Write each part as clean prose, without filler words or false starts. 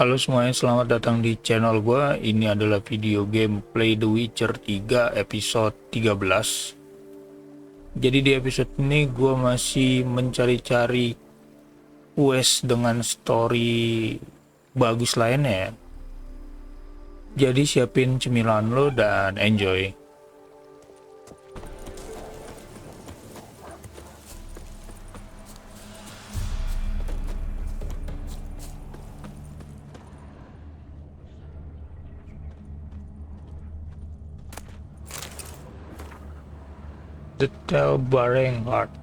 Halo semuanya, selamat datang di channel gue. Ini adalah video gameplay The Witcher 3 episode 13. Jadi di episode ini gue masih mencari-cari quest dengan story bagus lainnya ya. Jadi siapin cemilan lo dan enjoy. The Tell Barring Heart.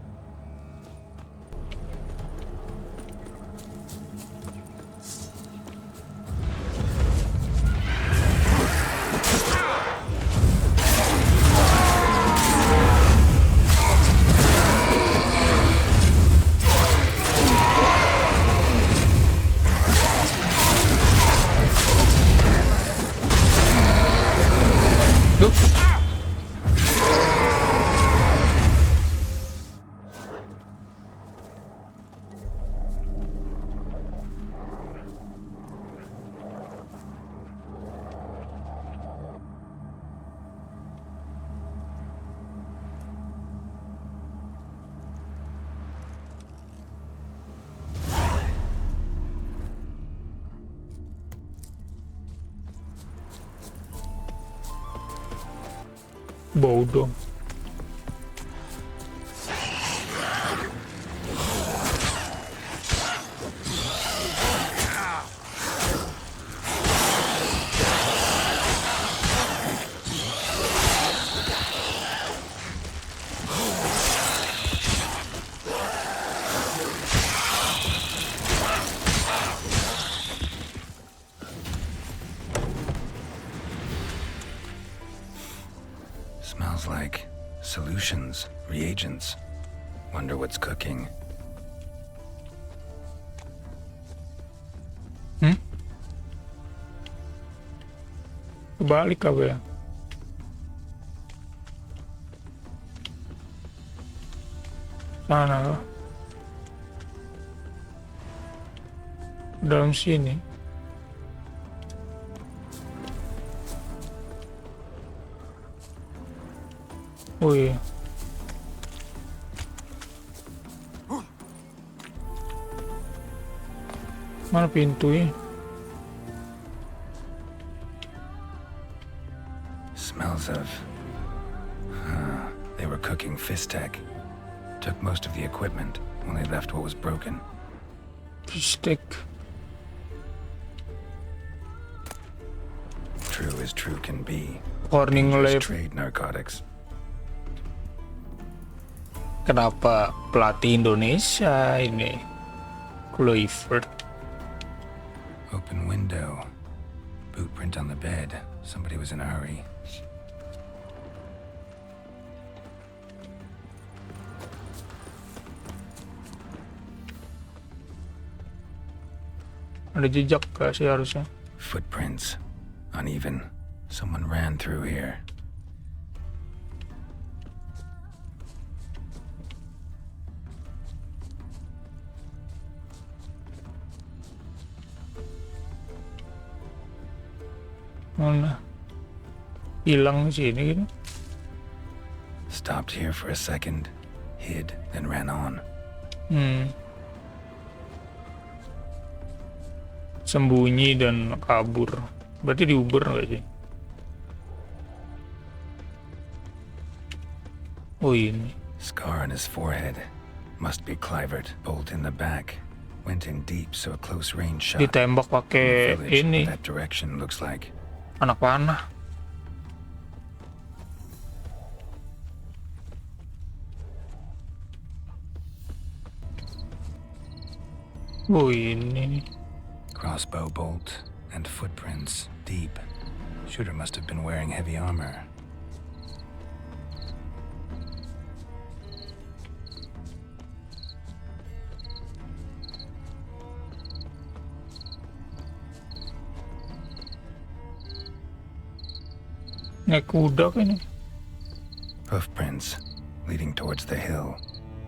Bodoh. Smells like solutions, reagents. Wonder what's cooking. Kebalik apa ya? Sana lah. Dalam sini. Oh iya. Mana pintunya? Smells of... They were cooking Fistek. Took most of the equipment, only left what was broken. Fistek. True as true can be. Warning Dangerous lab. trade narcotics. Kenapa pelatih Indonesia ini? Kluivert. Open window. Boot print on the bed. Somebody was in a hurry. Ada jejak gak sih harusnya? Footprints. Uneven. Someone ran through here. Mana? Hilang di sini gitu. Stopped here for a second. Hid, then ran on. Sembunyi dan kabur. Berarti diuber nggak sih? Oh ini. Scar on his forehead. Must be Clivert. Bolt in the back. Went in deep, so a close range shot. Ditembak pakai ini. That direction looks like. Anak panah. Oh ini. Crossbow bolt and footprints deep. Shooter must have been wearing heavy armor. Naik kuda kan ini. Hoofprints leading towards the hill.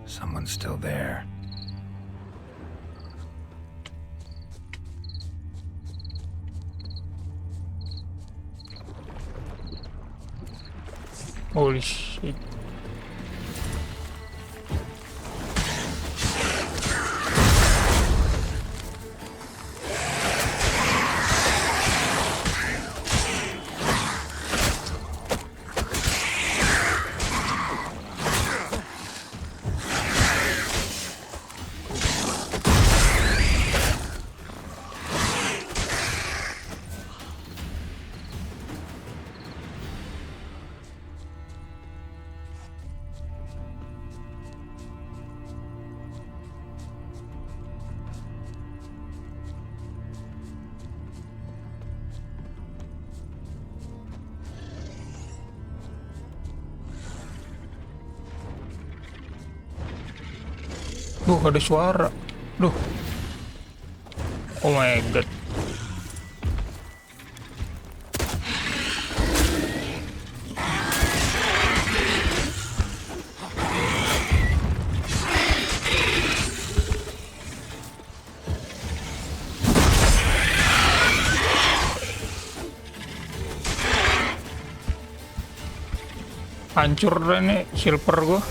Someone's still there. Holy shit. Ada suara. Duh. Oh my god. Hancur dah nih silver gua.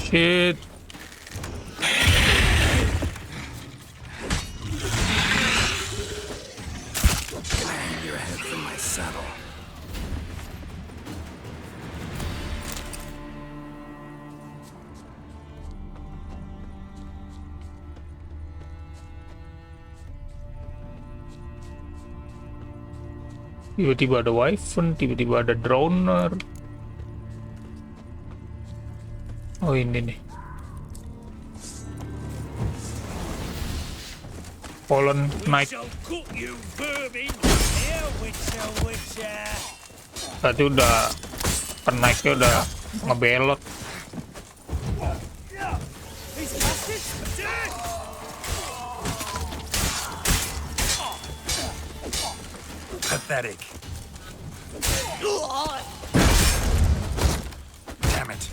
Shit. Hang your head from my saddle. Tiba-tiba ada wyvern, tiba-tiba ada drowner. Oh ini nih. Fallen Knight. Tadi udah penaiknya udah ngebelot. Pathetic. Damn it.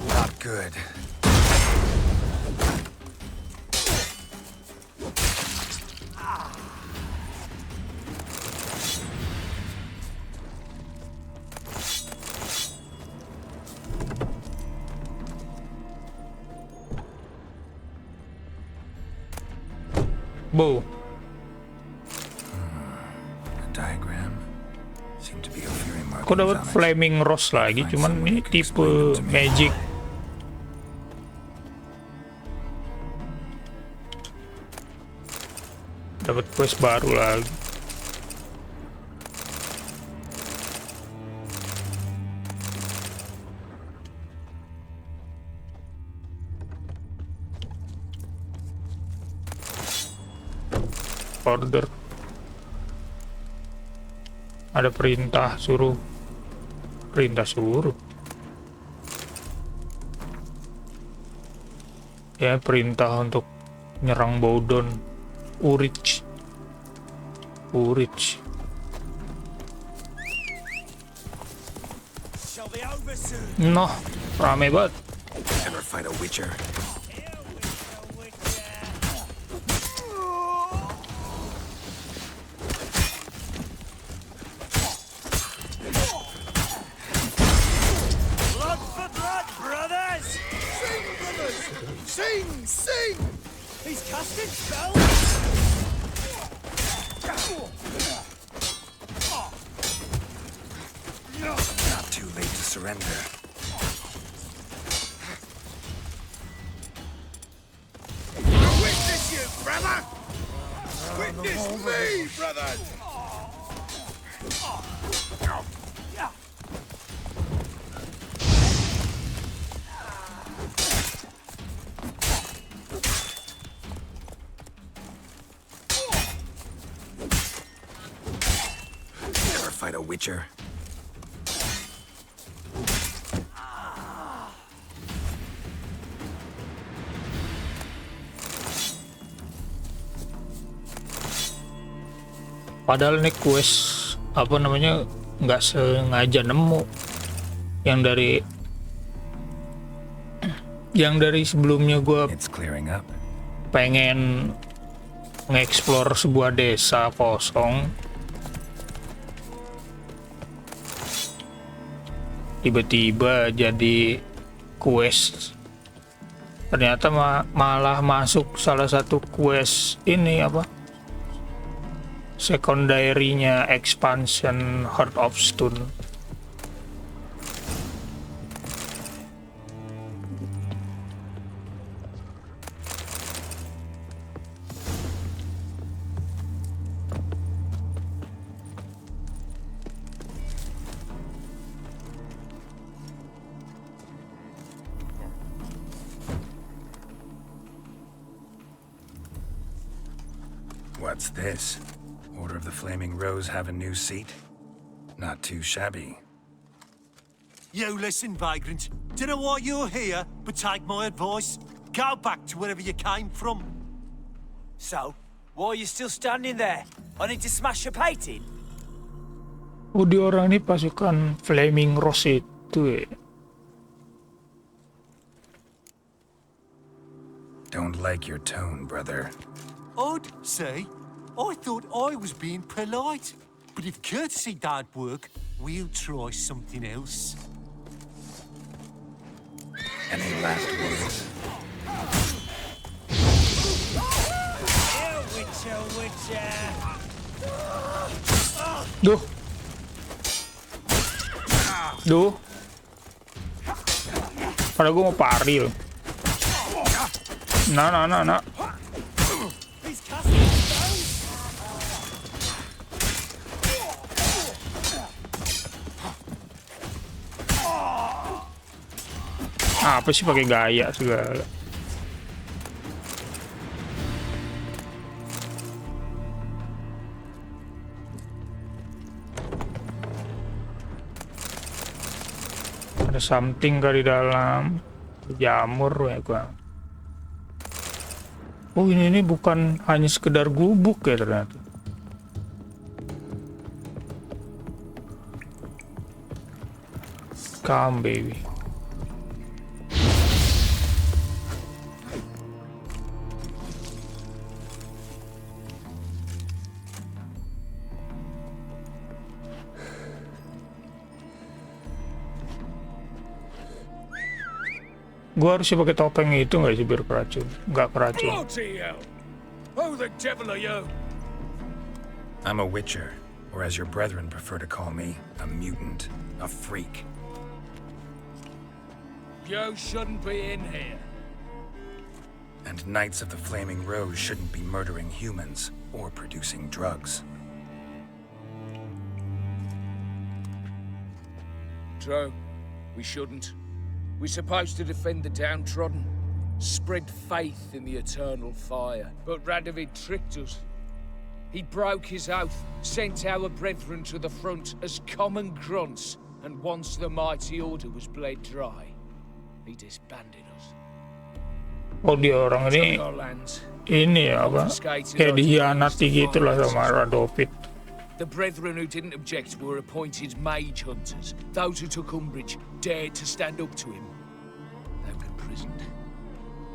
Not good. Bow. A diagram. Seemed to be a fury mark. Aku dapat flaming rose lagi, cuman ini tipe magic. Dapat quest baru lagi. Order. Ada perintah suruh. Perintah suruh. Ya, perintah untuk nyerang Bowdon. Urich. Noh, rame banget. Ever fight a witcher? Blood for blood, brothers! Sing, brothers! Sing! He's casting spells! Not too late to surrender. Brother! Witness me, brothers! Never fight a witcher. Padahal nih quest apa namanya nggak sengaja nemu yang dari sebelumnya gue It's clearing up. pengen nge-explore sebuah desa kosong, tiba-tiba jadi quest, ternyata malah masuk salah satu quest ini apa secondary-nya expansion Heart of Stone. What's this? Order of the Flaming Rose have a new seat? Not too shabby. You listen, vagrant. Don't know why you're here, but take my advice. Go back to wherever you came from. So, why are you still standing there? I need to smash your plate in? Oh, di orang ini pasukan Flaming Rose itu ya. Don't like your tone, brother. I'd say, I thought I was being polite. But if courtesy don't work, we'll try something else. Any last words? Witcher. Duh. Padahal gue mau pari loh. Nah. He's casting stones! Apa sih pakai gaya segala. Ada something kali dalam jamur ya gua. Oh ini bukan hanya sekedar gubuk ya ternyata. Come baby. Gua harusnya pakai topeng itu nggak sih biar keracun? Nggak keracun. Bloody hell! Who the devil are you? I'm a witcher, or as your brethren prefer to call me, a mutant, a freak. You shouldn't be in here. And Knights of the Flaming Rose shouldn't be murdering humans or producing drugs. True, we shouldn't. We're supposed to defend the downtrodden, spread faith in the eternal fire. But Radovid tricked us. He broke his oath, sent our brethren to the front as common grunts, and once the mighty order was bled dry, he disbanded us. Oh dia orang ini Took our lands. ini ya apa? Kayak dihianati gitulah sama Radovid. The brethren who didn't object were appointed mage hunters. Those who took umbrage dared to stand up to him. They were imprisoned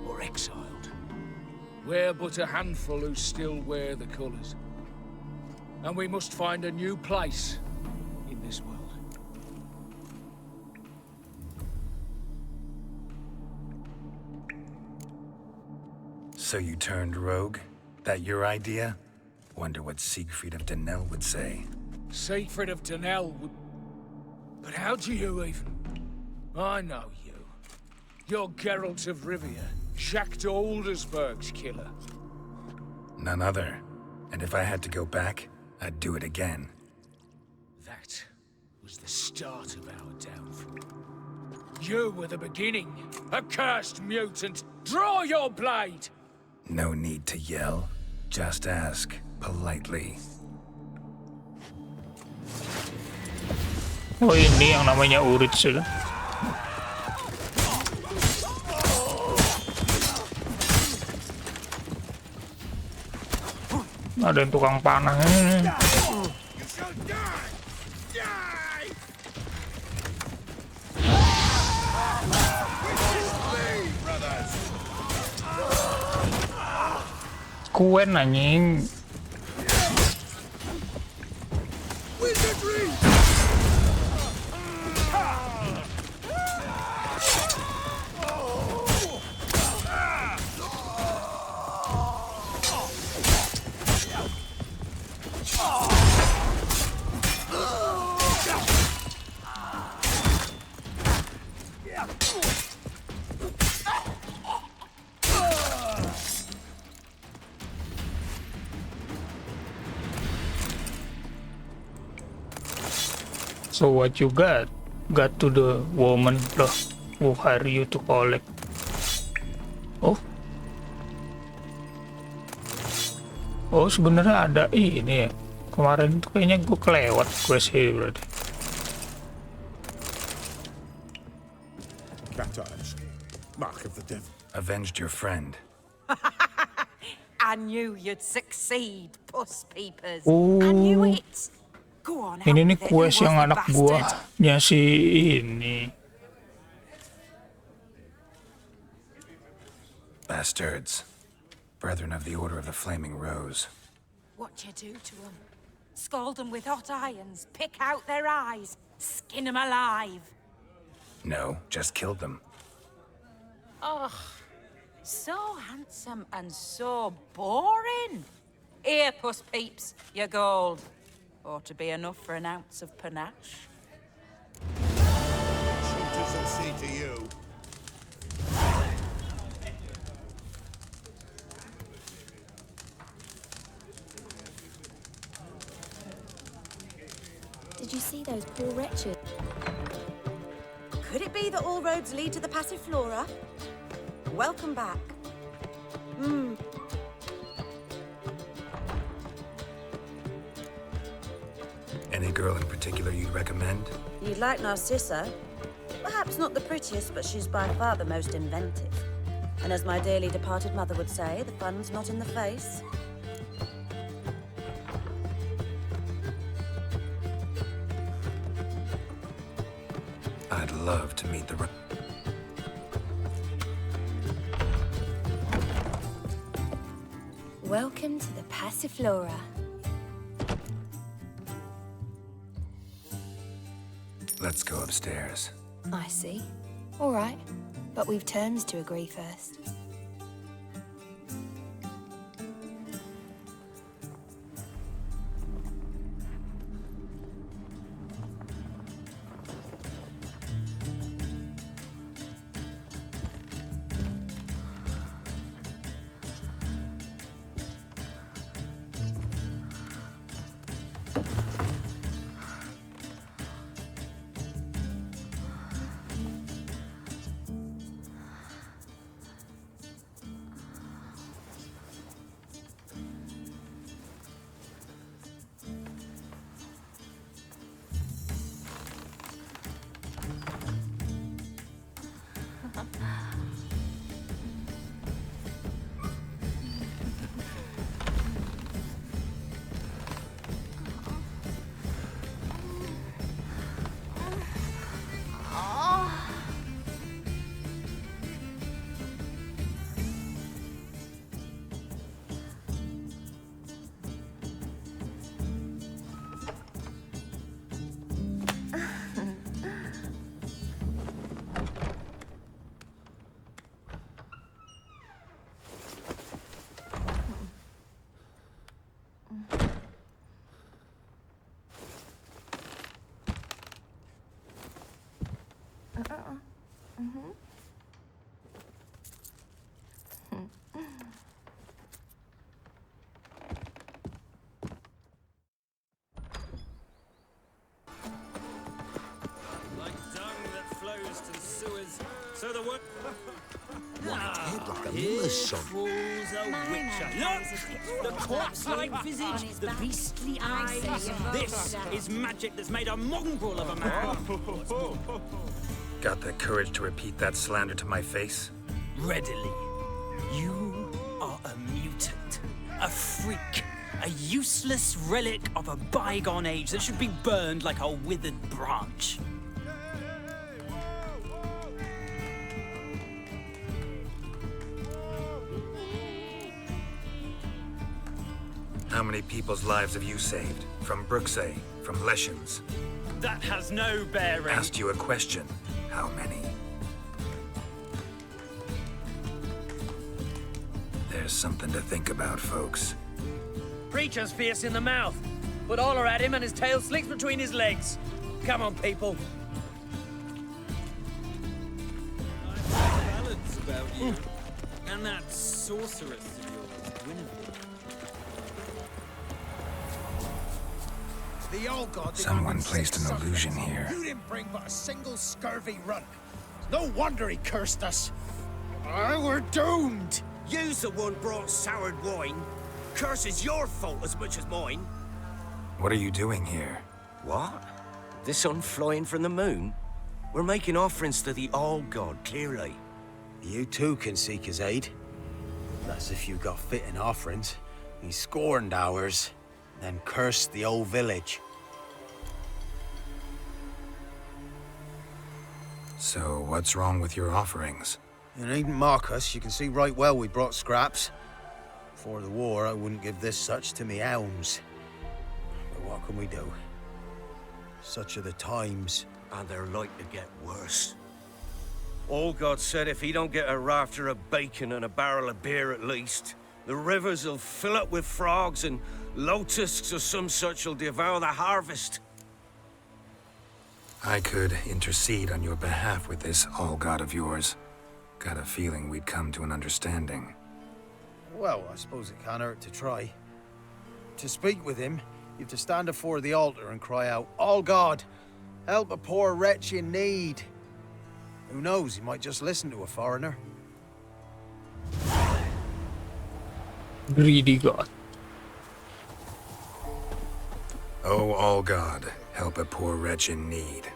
or exiled. We're but a handful who still wear the colours. And we must find a new place in this world. So you turned rogue? That your idea? Wonder what Siegfried of Denel would say. Siegfried of Denel would... But how do you even... I know you. You're Geralt of Rivia, Jacques de Aldersberg's killer. None other. And if I had to go back, I'd do it again. That was the start of our downfall. You were the beginning. Accursed mutant! Draw your blade! No need to yell. Just ask, politely. Oh, ini yang namanya urit sih. Ada yang tukang panah ini. Kuen anjing. So what you got? Got to the woman loh. Who hire you to collect? Oh. Oh, sebenarnya ada ini ya. Kemarin tuh kayaknya gue kelewat quest ini berarti. Cat eyes. Mark of the devil. Avenged your friend. I knew you'd succeed, puss peepers. Oh. I knew it. Go on, Ini nih out with it. quest Who yang was the anak bastard? buahnya si ini. Bastards. Brethren of the Order of the Flaming Rose. What you do to them? Scald them with hot irons, pick out their eyes, skin them alive. No, just killed them. Oh, so handsome and so boring. Here, puss peeps, your gold. Ought to be enough for an ounce of panache. Shooters will see to you. Did you see those poor wretches? Could it be that all roads lead to the Passiflora? Welcome back. Any girl in particular you'd recommend? You'd like Narcissa? Perhaps not the prettiest, but she's by far the most inventive. And as my dearly departed mother would say, the fun's not in the face. I'd love to meet the... Welcome to the Passiflora. Let's go upstairs. I see. All right, but we've terms to agree first. So the work. Head like a miller's son. Look! The corpse-like visage, the beastly eyes. This is magic that's made a mongrel of a man. Got the courage to repeat that slander to my face? Readily. You are a mutant, a freak, a useless relic of a bygone age that should be burned like a withered branch. How many people's lives have you saved? From Brooksay, from Leshens? That has no bearing. Asked you a question. How many? There's something to think about, folks. Preacher's fierce in the mouth, but all are at him and his tail slicks between his legs. Come on, people. Ballads about you. And that sorceress of yours, Gwyneth. The old god. Someone placed an illusion here. You didn't bring but a single scurvy run. No wonder he cursed us. We're doomed. You's the one brought soured wine. Curse is your fault as much as mine. What are you doing here? What? The sun flying from the moon? We're making offerings to the All-God, clearly. You too can seek his aid. That's if you got fitting offerings. He scorned ours, then cursed the old village. So, what's wrong with your offerings? You needn't mock us. You can see right well we brought scraps. Before the war, I wouldn't give this such to me elms. But what can we do? Such are the times. And they're like to get worse. All-God said if he don't get a rafter of bacon and a barrel of beer at least, the rivers will fill up with frogs and lotuses or some such will devour the harvest. I could intercede on your behalf with this all-god of yours. Got a feeling we'd come to an understanding. Well, I suppose it can't hurt to try. To speak with him, you have to stand before the altar and cry out, "All God, help a poor wretch in need." Who knows, he might just listen to a foreigner. Greedy God. Oh, all God, help a poor wretch in need.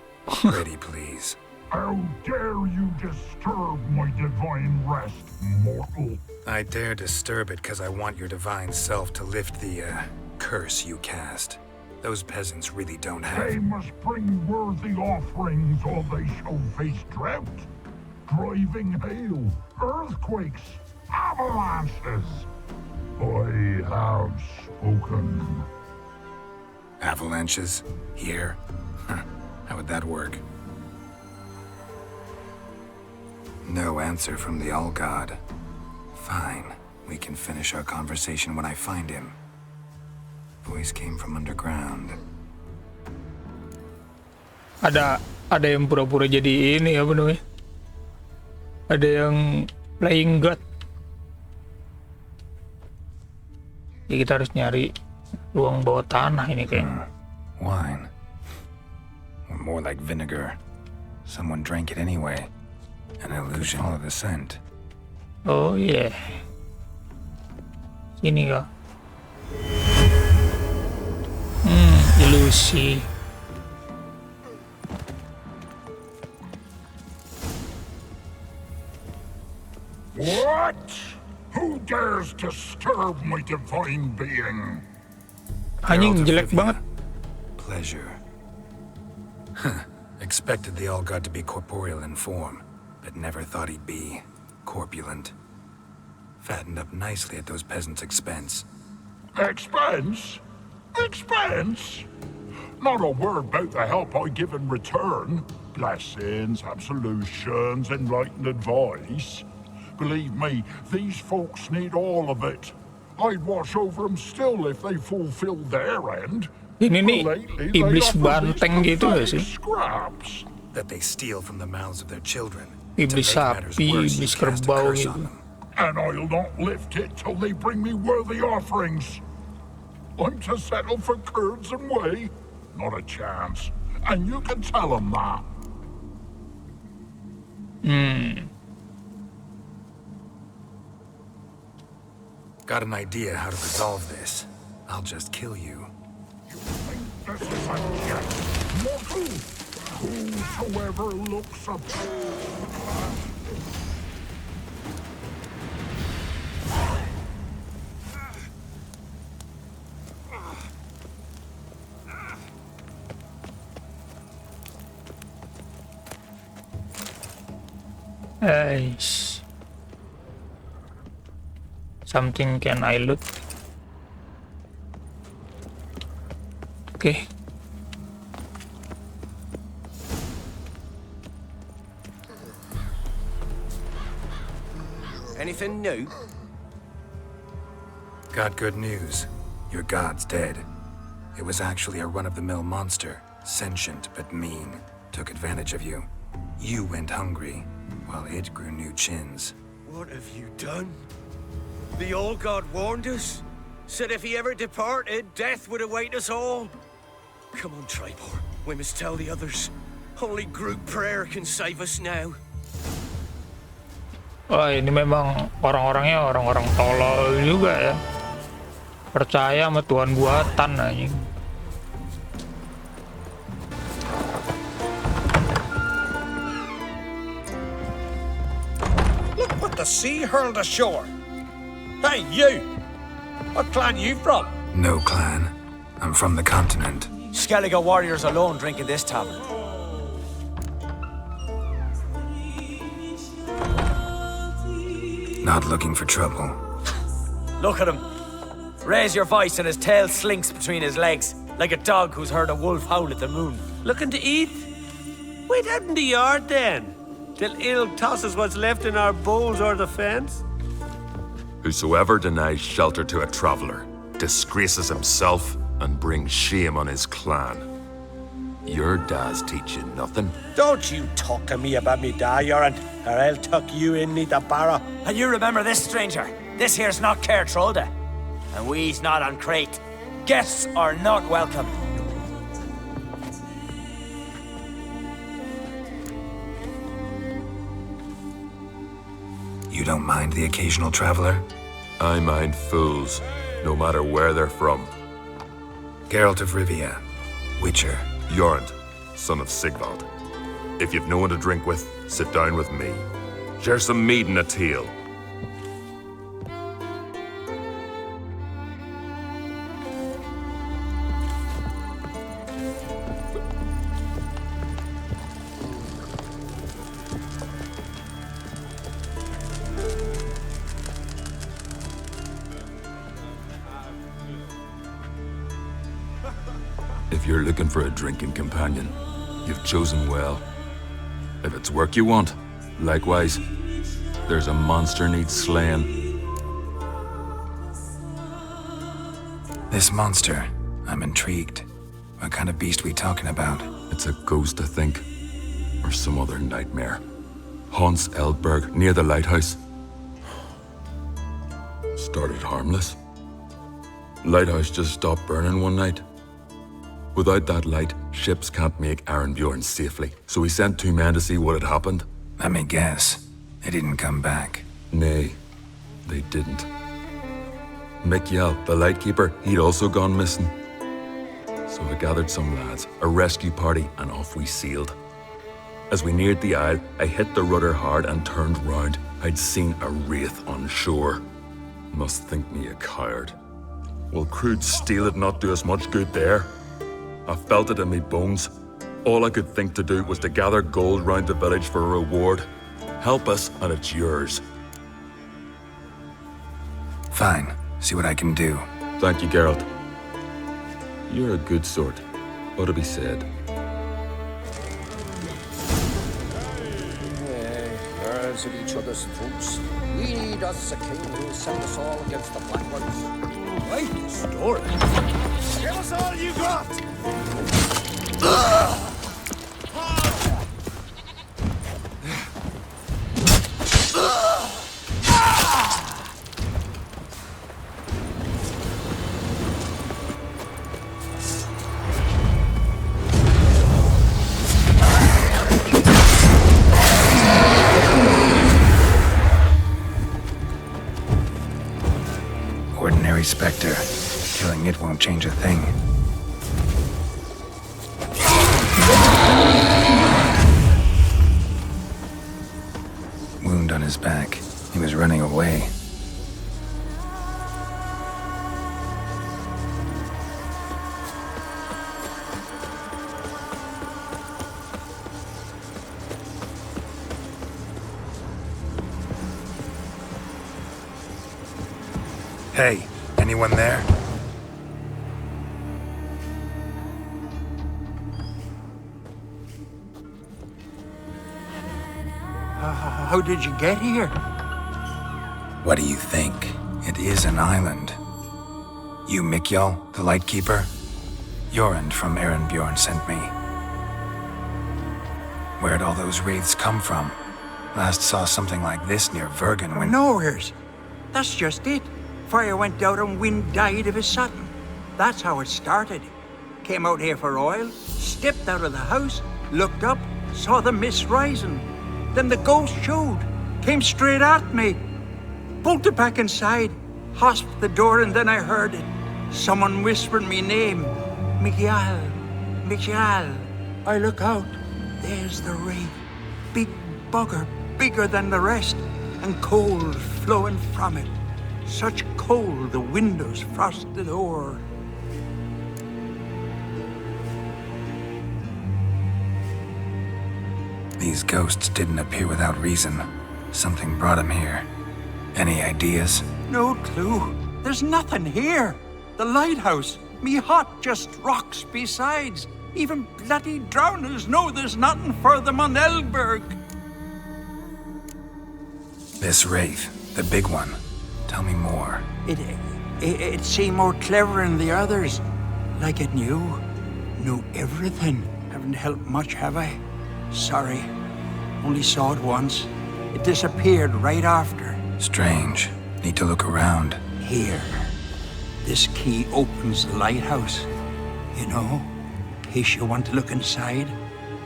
Ready, please. How dare you disturb my divine rest, mortal? I dare disturb it because I want your divine self to lift the, curse you cast. Those peasants really don't have... They must bring worthy offerings or they shall face drought, driving hail, earthquakes, avalanches. I have spoken. Avalanches? Here? How would that work? No answer from the All-God. Fine. We can finish our conversation when I find him. Voice came from underground. Ada yang pura-pura jadi ini apa namanya? Ada yang playing God. Ya kita harus nyari ruang bawah tanah ini kayaknya. Wine. Or more like vinegar. Someone drank it anyway. An illusion of the scent. Oh yeah. Sini kah? Ilusi. What? Who dares disturb my divine being? Anjing jelek banget. Pleasure. Expected the All-God to be corporeal in form, but never thought he'd be corpulent. Fattened up nicely at those peasants' expense. Expense? Expense? Not a word about the help I give in return. Blessings, absolutions, enlightened advice. Believe me, these folks need all of it. I'd watch over them still if they fulfilled their end. Ini nih iblis banteng gitu gak sih? Scraps. That they steal from the mouths of their children. Iblis sapi, iblis kerbau gitu. And I'll not lift it till they bring me worthy offerings. I'm to settle for curds and whey? Not a chance. And you can tell them that. Got an idea how to resolve this. I'll just kill you. This is a jest, mortal. Whosoever looks up. Something can I loot? Okay. Anything new? Got good news. Your god's dead. It was actually a run-of-the-mill monster, sentient but mean. Took advantage of you. You went hungry, while it grew new chins. What have you done? The old god warned us. Said if he ever departed, death would await us all. Come on, Tribor. We must tell the others. Only group prayer can save us now. Wah, ini memang orang-orangnya orang-orang tolol juga ya. Percaya sama Tuhan buatan anjing. Look what the sea hurled ashore. Hey, you! What clan you from? No clan. I'm from the continent. Skellige warriors alone drink in this tavern. Not looking for trouble. Look at him. Raise your voice and his tail slinks between his legs, like a dog who's heard a wolf howl at the moon. Looking to eat? Wait out in the yard then, till ill tosses what's left in our bowls or the fence. Whosoever denies shelter to a traveller disgraces himself and brings shame on his clan. Your dads teach you nothing. Don't you talk to me about me da, Yoran, or I'll tuck you in neath the barrow. And you remember this, stranger. This here's not Cair Trolda, and we's not on Crate. Guests are not welcome. You don't mind the occasional traveler? I mind fools, no matter where they're from. Geralt of Rivia, Witcher. Jorund, son of Sigvald. If you've no one to drink with, sit down with me. Share some mead and a teal. If you're looking for a drinking companion, you've chosen well. If it's work you want, likewise, there's a monster needs slaying. This monster, I'm intrigued. What kind of beast we talking about? It's a ghost, I think, or some other nightmare. Haunts Eldberg, near the lighthouse. Started harmless. Lighthouse just stopped burning one night. Without that light, ships can't make Arenbjorn safely, so we sent 2 men to see what had happened. Let me guess. They didn't come back. Nay, they didn't. Mikjal, the lightkeeper, he'd also gone missing. So I gathered some lads, a rescue party, and off we sailed. As we neared the isle, I hit the rudder hard and turned round. I'd seen a wraith on shore. Must think me a coward. Will crude steel it not do us much good there? I felt it in me bones. All I could think to do was to gather gold round the village for a reward. Help us, and it's yours. Fine. See what I can do. Thank you, Geralt. You're a good sort. Ought to be said. Birds at each other's throats. We need us a king who'll send us all against the Black Ones. Right story. Give us all you got! it won't change a thing. Wound on his back. He was running away. Hey, anyone there? How did you get here? What do you think? It is an island. You Mikjal, the Lightkeeper? Jorund from Bjorn sent me. Where'd all those wraiths come from? Last saw something like this near Vergen when... Nowheres. That's just it. Fire went out and wind died of a sudden. That's how it started. Came out here for oil, stepped out of the house, looked up, saw the mist rising. Then the ghost showed, came straight at me. Bolted back inside, hosped the door, and then I heard it. Someone whispered me name. Mikjal, Mikjal. I look out, there's the wraith. Big bugger, bigger than the rest, and cold flowing from it. Such cold the windows frosted o'er. These ghosts didn't appear without reason. Something brought them here. Any ideas? No clue. There's nothing here. The lighthouse, me hut just rocks besides. Even bloody drowners know there's nothing for them on Elberg. This wraith, the big one. Tell me more. It seemed more clever than the others. Like it knew everything. Haven't helped much, have I? Sorry. Only saw it once. It disappeared right after. Strange. Need to look around. Here. This key opens the lighthouse. You know, in case you want to look inside,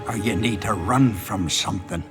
or you need to run from something.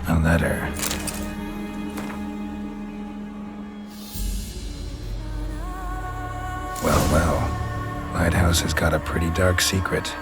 A letter. Well. Lighthouse has got a pretty dark secret.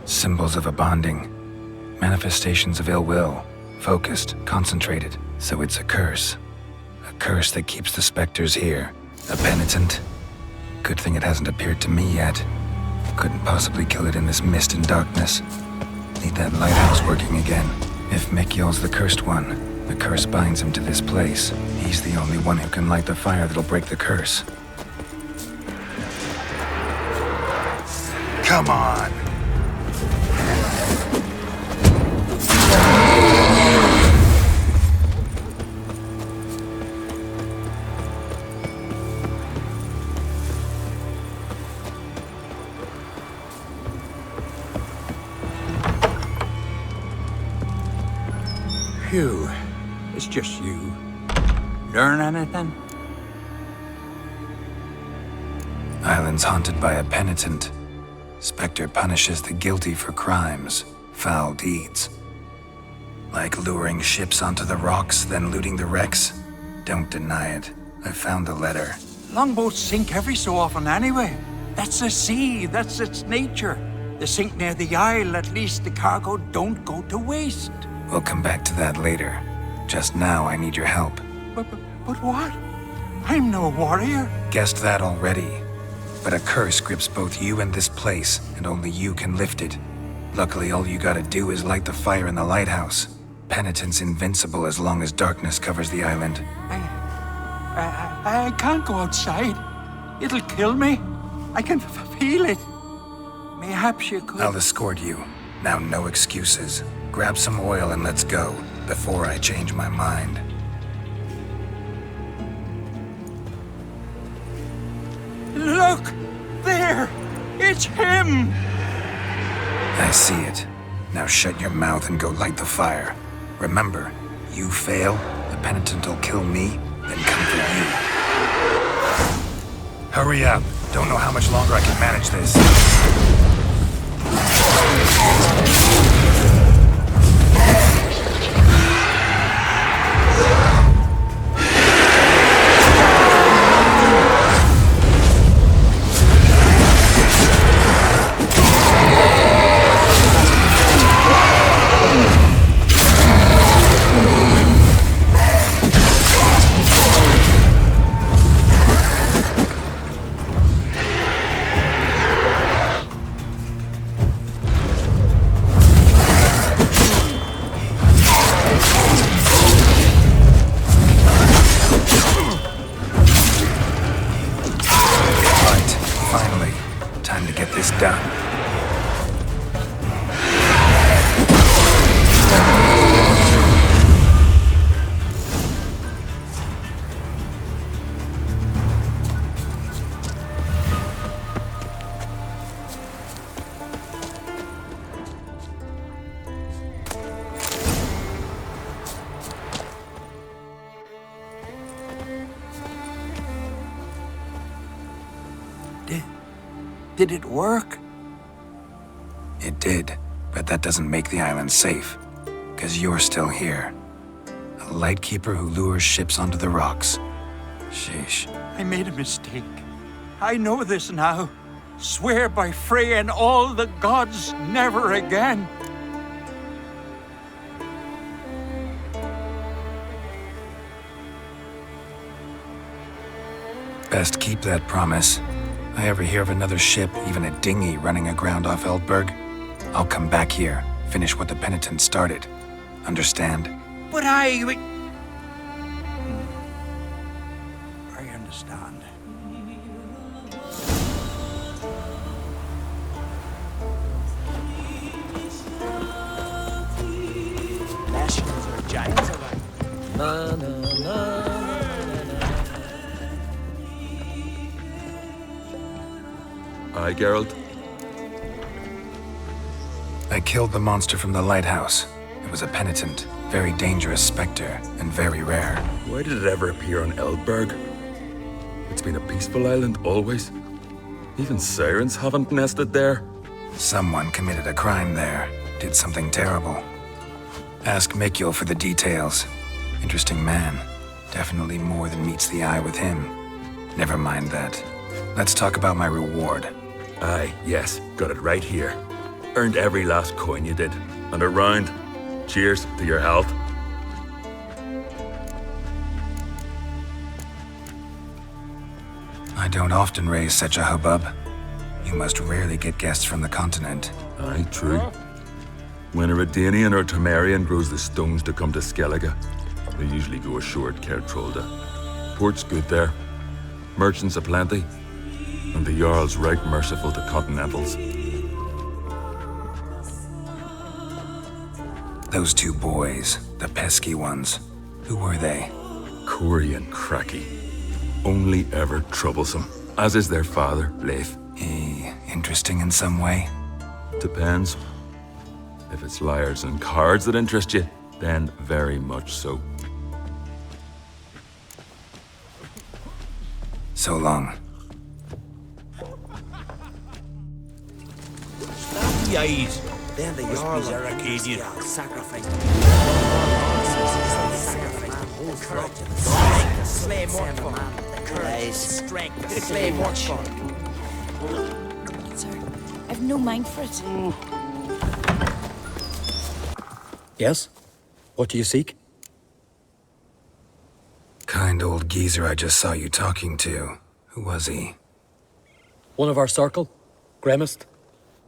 Symbols of a bonding. Manifestations of ill will. Focused, concentrated. So it's a curse. A curse that keeps the specters here. A penitent? Good thing it hasn't appeared to me yet. Couldn't possibly kill it in this mist and darkness. Need that lighthouse working again. If Mikyol's the cursed one, the curse binds him to this place. He's the only one who can light the fire that'll break the curse. Come on! Phew, it's just you. Learn anything? Island's haunted by a penitent. Spectre punishes the guilty for crimes, foul deeds. Like luring ships onto the rocks, then looting the wrecks. Don't deny it. I found the letter. Longboats sink every so often anyway. That's the sea, that's its nature. They sink near the isle, at least the cargo don't go to waste. We'll come back to that later. Just now, I need your help. But what? I'm no warrior. Guessed that already. But a curse grips both you and this place, and only you can lift it. Luckily, all you gotta do is light the fire in the lighthouse. Penitent's invincible as long as darkness covers the island. I can't go outside. It'll kill me. I can feel it. Mayhaps you could... I'll escort you. Now, no excuses. Grab some oil and let's go, before I change my mind. Look! There! It's him! I see it. Now shut your mouth and go light the fire. Remember, you fail, the penitent will kill me, then come for you. Hurry up. Don't know how much longer I can manage this. Did it work? It did, but that doesn't make the island safe. 'Cause you're still here. A lightkeeper who lures ships onto the rocks. Sheesh. I made a mistake. I know this now. Swear by Frey and all the gods, never again. Best keep that promise. I ever hear of another ship, even a dinghy, running aground off Eldberg, I'll come back here, finish what the penitent started. Understand? But I understand. Nations are giants of it. Na na na. Aye, Geralt? I killed the monster from the lighthouse. It was a penitent, very dangerous specter, and very rare. Why did it ever appear on Eldberg? It's been a peaceful island always. Even sirens haven't nested there. Someone committed a crime there, did something terrible. Ask Mikyol for the details. Interesting man. Definitely more than meets the eye with him. Never mind that. Let's talk about my reward. Aye, yes, got it right here. Earned every last coin you did. And a round. Cheers to your health. I don't often raise such a hubbub. You must rarely get guests from the continent. Aye, true. When a Redanian or Temerian grows the stones to come to Skellige, they usually go ashore at Kertrolda. Port's good there. Merchants aplenty. And the Jarl's right merciful to continentals. Those two boys, the pesky ones, who were they? Corey and Cracky. Only ever troublesome, as is their father, Leif. Interesting in some way? Depends. If it's liars and cards that interest you, then very much so. So long. Yais. Then the Jarl are Arcadian. Sacrifice. Slay more courage, strength, slay more Sir, I've no mind for it. Yes? What do you seek? Kind old geezer I just saw you talking to. Who was he? One of our circle. Gremist.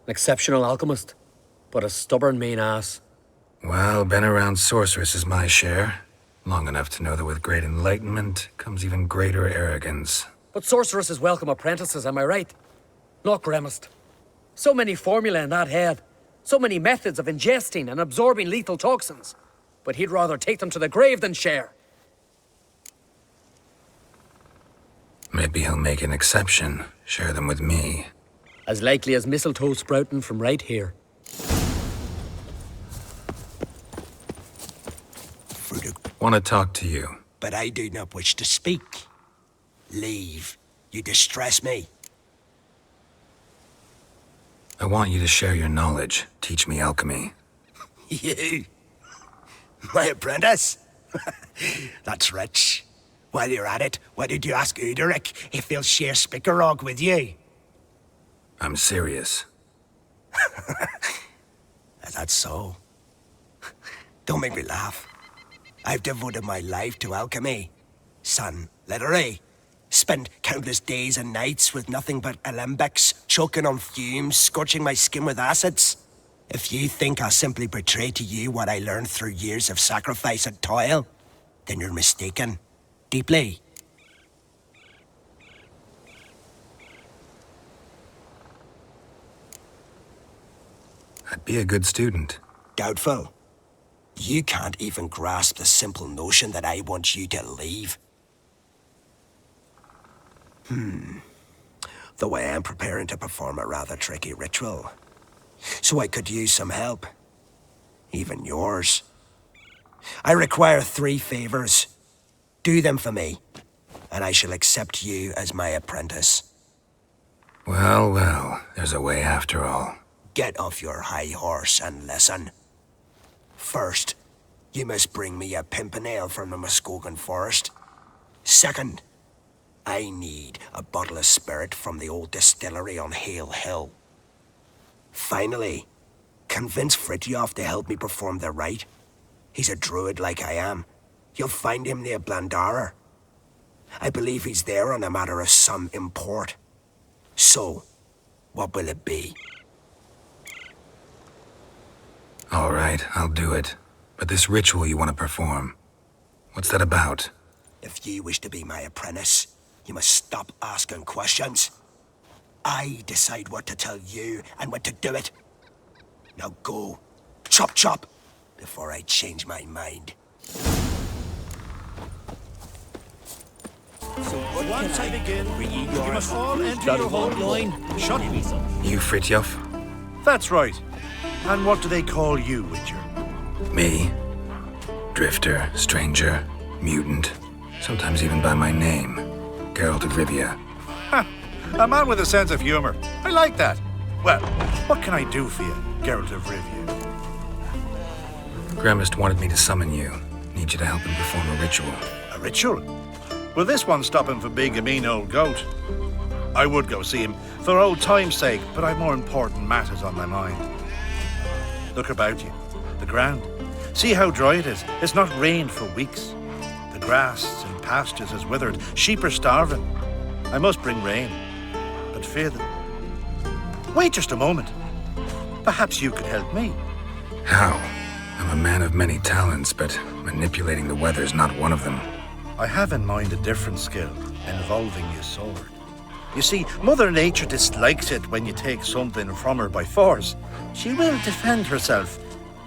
An exceptional alchemist. But a stubborn mean ass. Well, been around sorceress is my share. Long enough to know that with great enlightenment comes even greater arrogance. But sorceresses welcome apprentices, am I right? Not Gremist. So many formulae in that head. So many methods of ingesting and absorbing lethal toxins. But he'd rather take them to the grave than share. Maybe he'll make an exception. Share them with me. As likely as mistletoe sprouting from right here. Want to talk to you. But I do not wish to speak. Leave. You distress me. I want you to share your knowledge. Teach me alchemy. You? My apprentice? That's rich. While you're at it, why did you ask Uderic if he'll share Spickerog with you? I'm serious. That's so. Don't make me laugh. I've devoted my life to alchemy. Son, literally. Spent countless days and nights with nothing but alembics, choking on fumes, scorching my skin with acids. If you think I'll simply betray to you what I learned through years of sacrifice and toil, then you're mistaken. Deeply. I'd be a good student. Doubtful. You can't even grasp the simple notion that I want you to leave. Though I am preparing to perform a rather tricky ritual. So I could use some help. Even yours. I require 3 favors. Do them for me, and I shall accept you as my apprentice. Well, well, there's a way after all. Get off your high horse and listen. First, you must bring me a pimpernel from the Muskogan forest. Second, I need a bottle of spirit from the old distillery on Hale Hill. Finally, convince Fritjof to help me perform the rite. He's a druid like I am. You'll find him near Blandara. I believe he's there on a matter of some import. So, what will it be? All right, I'll do it. But this ritual you want to perform, what's that about? If you wish to be my apprentice, you must stop asking questions. I decide what to tell you and when to do it. Now go. Chop chop, before I change my mind. Once I begin, you must all enter your hold line. Shut me. You Fritjof? That's right. And what do they call you, Witcher? Me? Drifter, stranger, mutant, sometimes even by my name. Geralt of Rivia. Ha! A man with a sense of humor. I like that. Well, what can I do for you, Geralt of Rivia? Gremist wanted me to summon you. Need you to help him perform a ritual. A ritual? Will this one stop him from being a mean old goat? I would go see him for old time's sake, but I've more important matters on my mind. Look about you. The ground. See how dry it is. It's not rained for weeks. The grass and pastures is withered. Sheep are starving. I must bring rain, but fear them. Wait just a moment. Perhaps you could help me. How? I'm a man of many talents, but manipulating the weather's not one of them. I have in mind a different skill, involving your sword. You see, Mother Nature dislikes it when you take something from her by force. She will defend herself,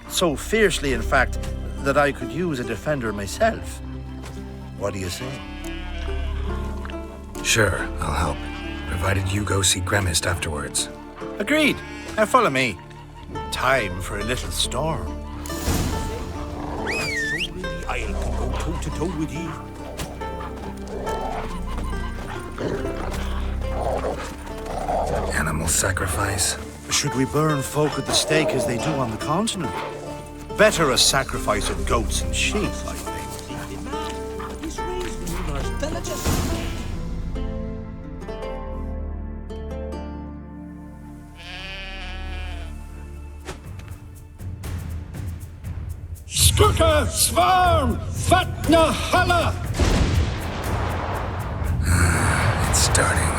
so fiercely, in fact, that I could use a defender myself. What do you say? Sure, I'll help, provided you go see Gremist afterwards. Agreed. Now follow me. Time for a little storm. I can go toe-to-toe with you. Animal sacrifice? Should we burn folk at the stake as they do on the continent? Better a sacrifice of goats and sheep, I think. Skuka, Svarm, Fatna, Hala! It's starting.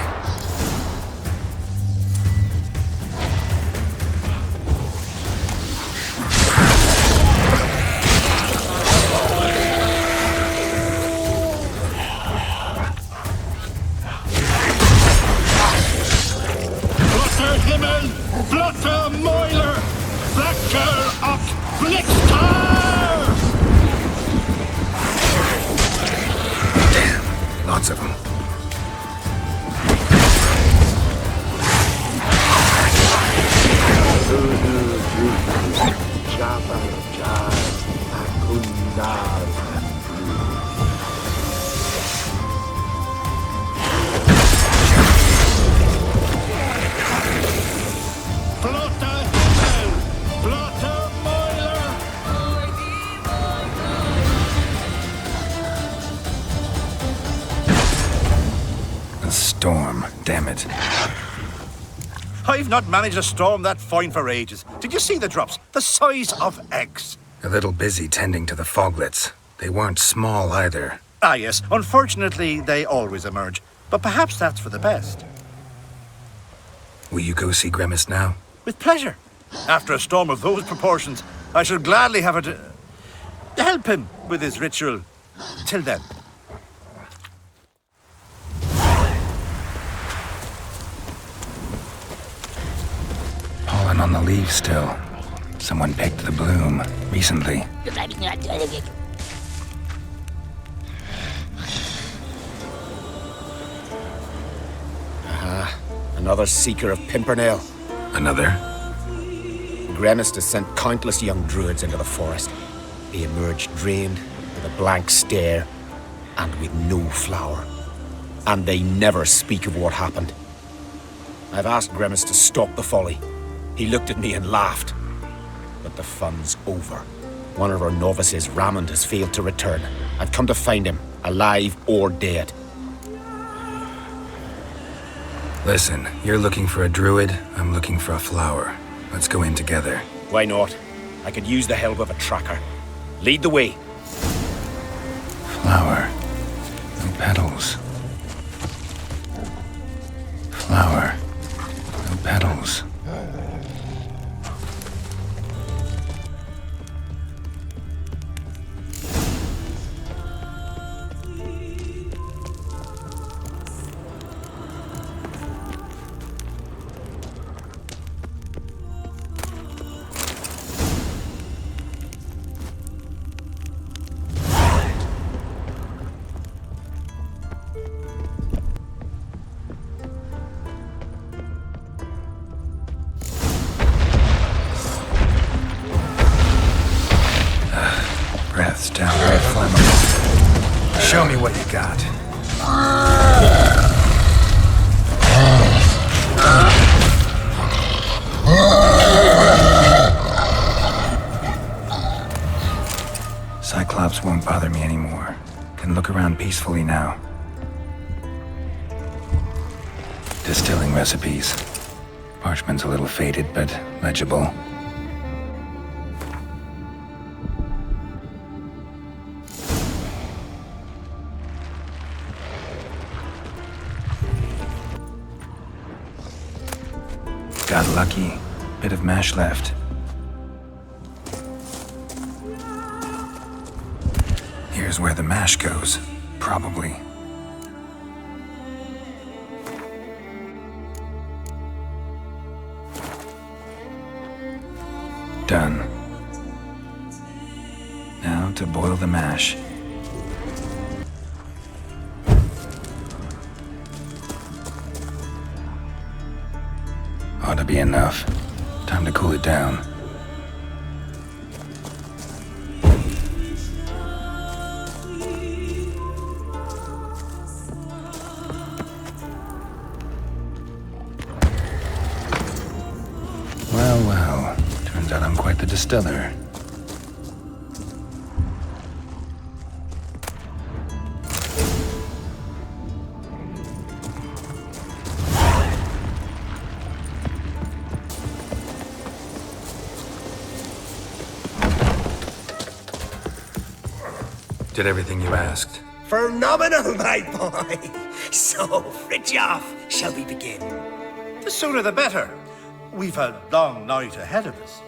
Blotter Himmel, Blotter Moiler, Blacker of Blickstar! Damn, lots of them. A storm, damn it. I've not managed a storm that fine for ages. Did you see the drops? The size of eggs. A little busy tending to the foglets. They weren't small either. Ah, yes. Unfortunately, they always emerge. But perhaps that's for the best. Will you go see Gremist now? With pleasure. After a storm of those proportions, I should gladly have her to help him with his ritual. Till then. Pollen on the leaves still. Someone picked the bloom recently. Aha, another seeker of Pimpernel. Another? Gremist has sent countless young druids into the forest. They emerge drained, with a blank stare, and with no flower. And they never speak of what happened. I've asked Gremist to stop the folly. He looked at me and laughed. But the fun's over. One of our novices, Ramond, has failed to return. I've come to find him, alive or dead. Listen, you're looking for a druid, I'm looking for a flower. Let's go in together. Why not? I could use the help of a tracker. Lead the way. Flower. No petals. Flower. No petals. Breath's downright flammable. Show me what you got. Cyclops won't bother me anymore. Can look around peacefully now. Distilling recipes. Parchment's a little faded, but legible. Got lucky. Bit of mash left. Here's where the mash goes. Probably. Done. Now to boil the mash. Ought to be enough. Time to cool it down. Well, well. Turns out I'm quite the distiller. Did everything you asked. Phenomenal, my boy. So, Fridtjof, shall we begin? The sooner the better. We've a long night ahead of us.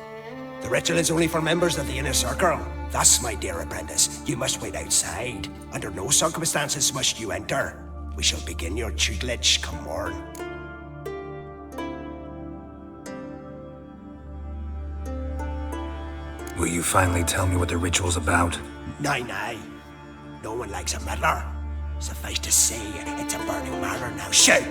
The ritual is only for members of the inner circle. Thus, my dear apprentice, you must wait outside. Under no circumstances must you enter. We shall begin your tutelage come morn. Will you finally tell me what the ritual's about? Nay. No one likes a meddler. Suffice to say, it's a burning matter now. Shout!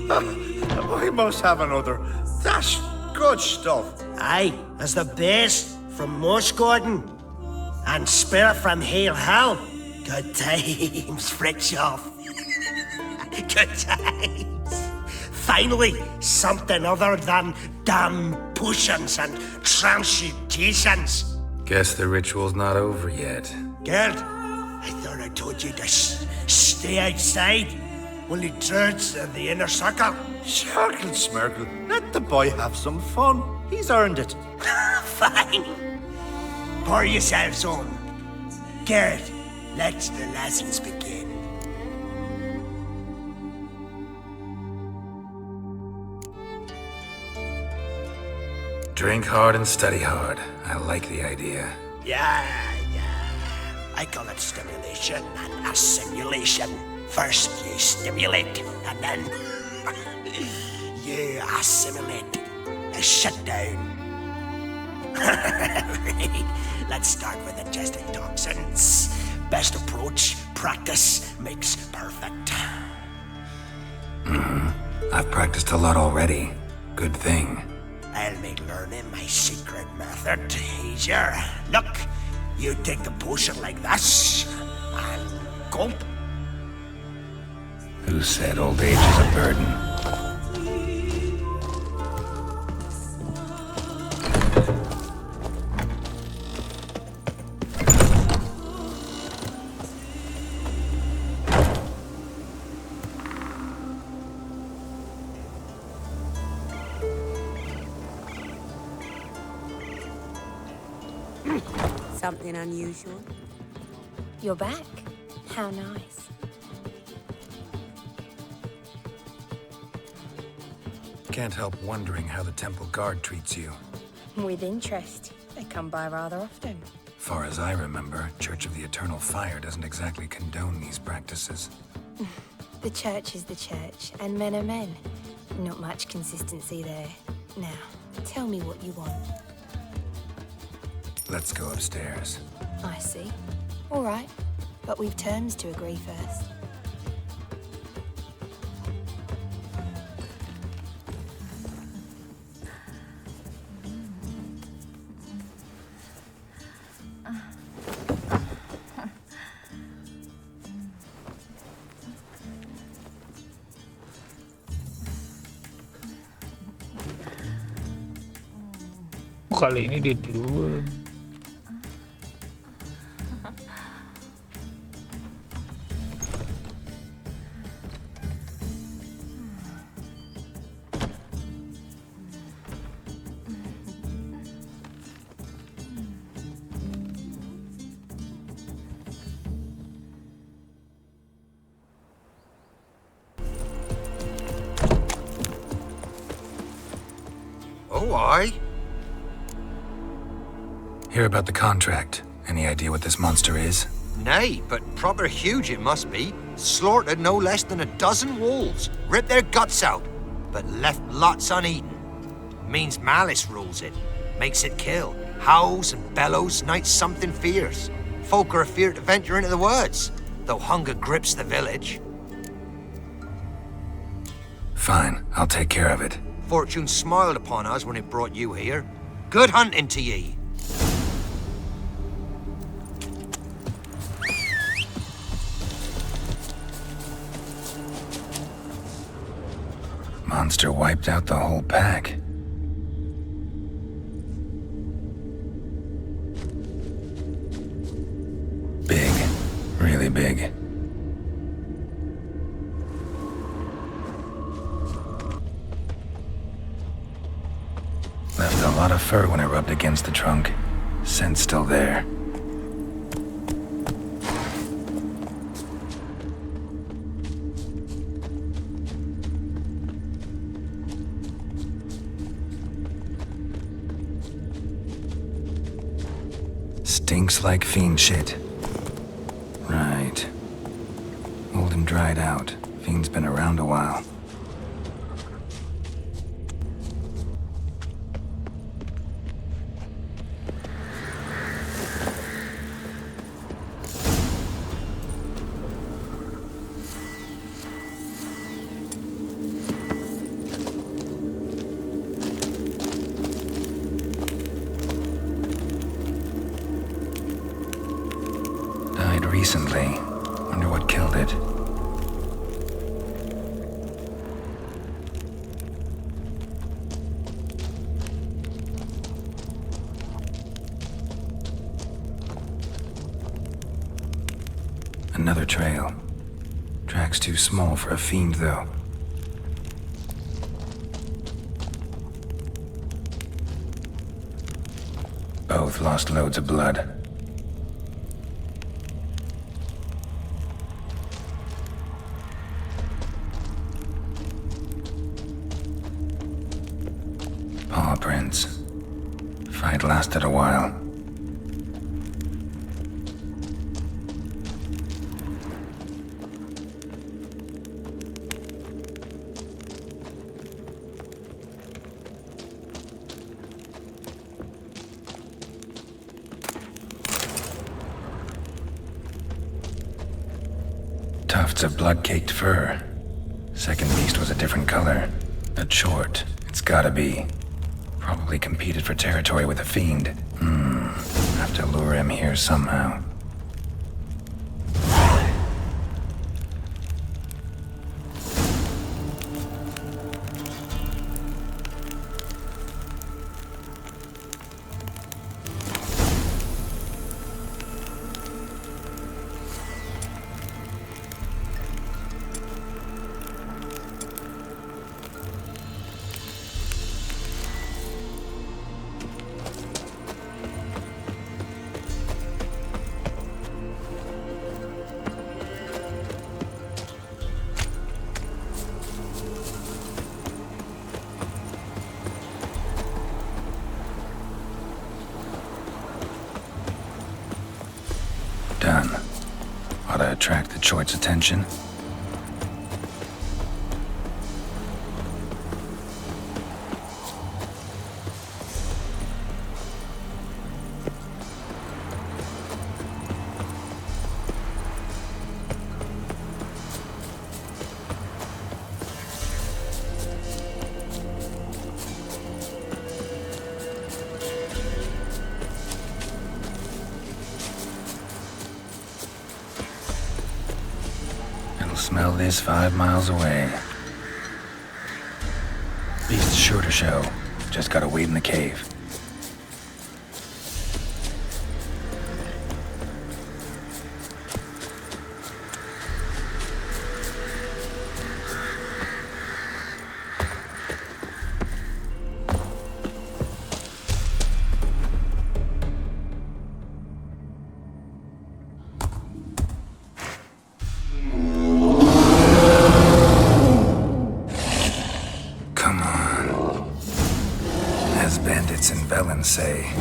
I must have another. That's good stuff. Aye, as the base from Moss Garden and spirit from Hale Hell. Good times, Fridtjof. Good times. Finally, something other than damn potions and transmutations. Guess the ritual's not over yet. Geralt, I thought I told you to stay outside. Only druids in the inner circle. Sharkle Smirkle, let the boy have some fun. He's earned it. Fine. Pour yourselves on. Geralt, let the lessons begin. Drink hard and study hard. I like the idea. Yeah. I call it stimulation and assimilation. First you stimulate, and then you assimilate. Now shut down. Right. Let's start with ingesting toxins. Best approach, practice makes perfect. I've practiced a lot already. Good thing. I'll make learning my secret method easier. Look, you take the potion like this, and gulp. Who said old age is a burden? Something unusual? You're back. How nice. Can't help wondering how the temple guard treats you. With interest. They come by rather often. Far as I remember, Church of the Eternal Fire doesn't exactly condone these practices. The church is the church, and men are men. Not much consistency there. Now, tell me what you want. Let's go upstairs. I see. All right, but we've terms to agree first. Kali ini dia duluan. So, aye. Hear about the contract. Any idea what this monster is? Nay, but proper huge it must be. Slaughtered no less than 12 wolves. Ripped their guts out, but left lots uneaten. Means malice rules it. Makes it kill. Howls and bellows, night something fierce. Folk are afeard to venture into the woods, though hunger grips the village. Fine, I'll take care of it. Fortune smiled upon us when it brought you here. Good hunting to ye. Monster wiped out the whole pack. Big. Really big. Left a lot of fur when it rubbed against the trunk. Scent's still there. Stinks like fiend shit. Right. Old and dried out. Fiend's been around a while. Died recently. Wonder what killed it. Another trail. Track's too small for a fiend, though. Both lost loads of blood. Paw prints. Fight lasted a while. Tufts of blood-caked fur. Second beast was a different color, but short. It's gotta be. Probably competed for territory with a fiend. Have to lure him here somehow. Done. Ought to attract the choit's attention. Smell this 5 miles away. Beast's sure to show. Just gotta wait in the cave. Velen say.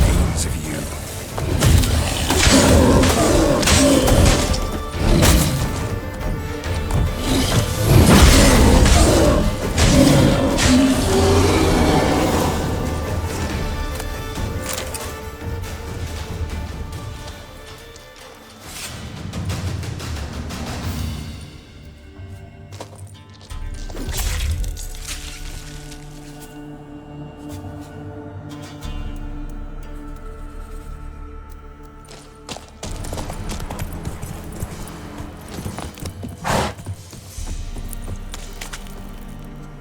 Remains of you.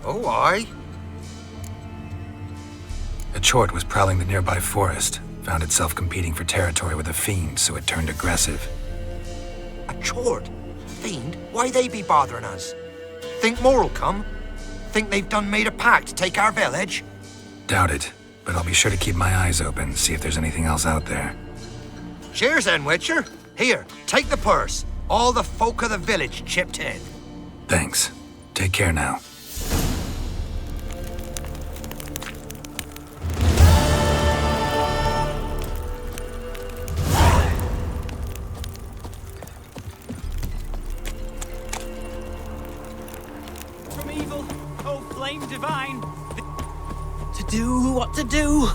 Oh, aye. A chort was prowling the nearby forest, found itself competing for territory with a fiend, so it turned aggressive. A chort? Fiend? Why they be bothering us? Think more'll come? Think they've done made a pact to take our village? Doubt it, but I'll be sure to keep my eyes open, see if there's anything else out there. Cheers then, Witcher. Here, take the purse. All the folk of the village chipped in. Thanks. Take care now. From evil, oh flame divine. To do what to do.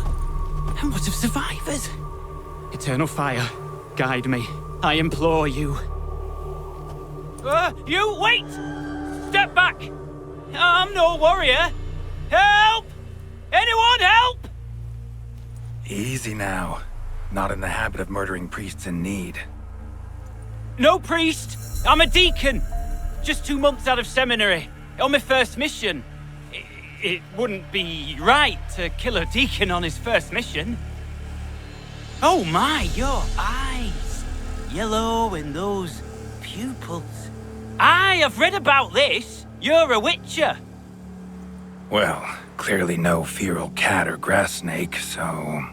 And what of survivors? Eternal fire, guide me. I implore you. You wait! Step back! I'm no warrior. Help! Anyone help! Easy now. Not in the habit of murdering priests in need. No priest. I'm a deacon. Just 2 months out of seminary. On my first mission. It wouldn't be right to kill a deacon on his first mission. Oh my, your eyes. Yellow and those pupils. I have read about this. You're a witcher. Well, clearly no feral cat or grass snake, so...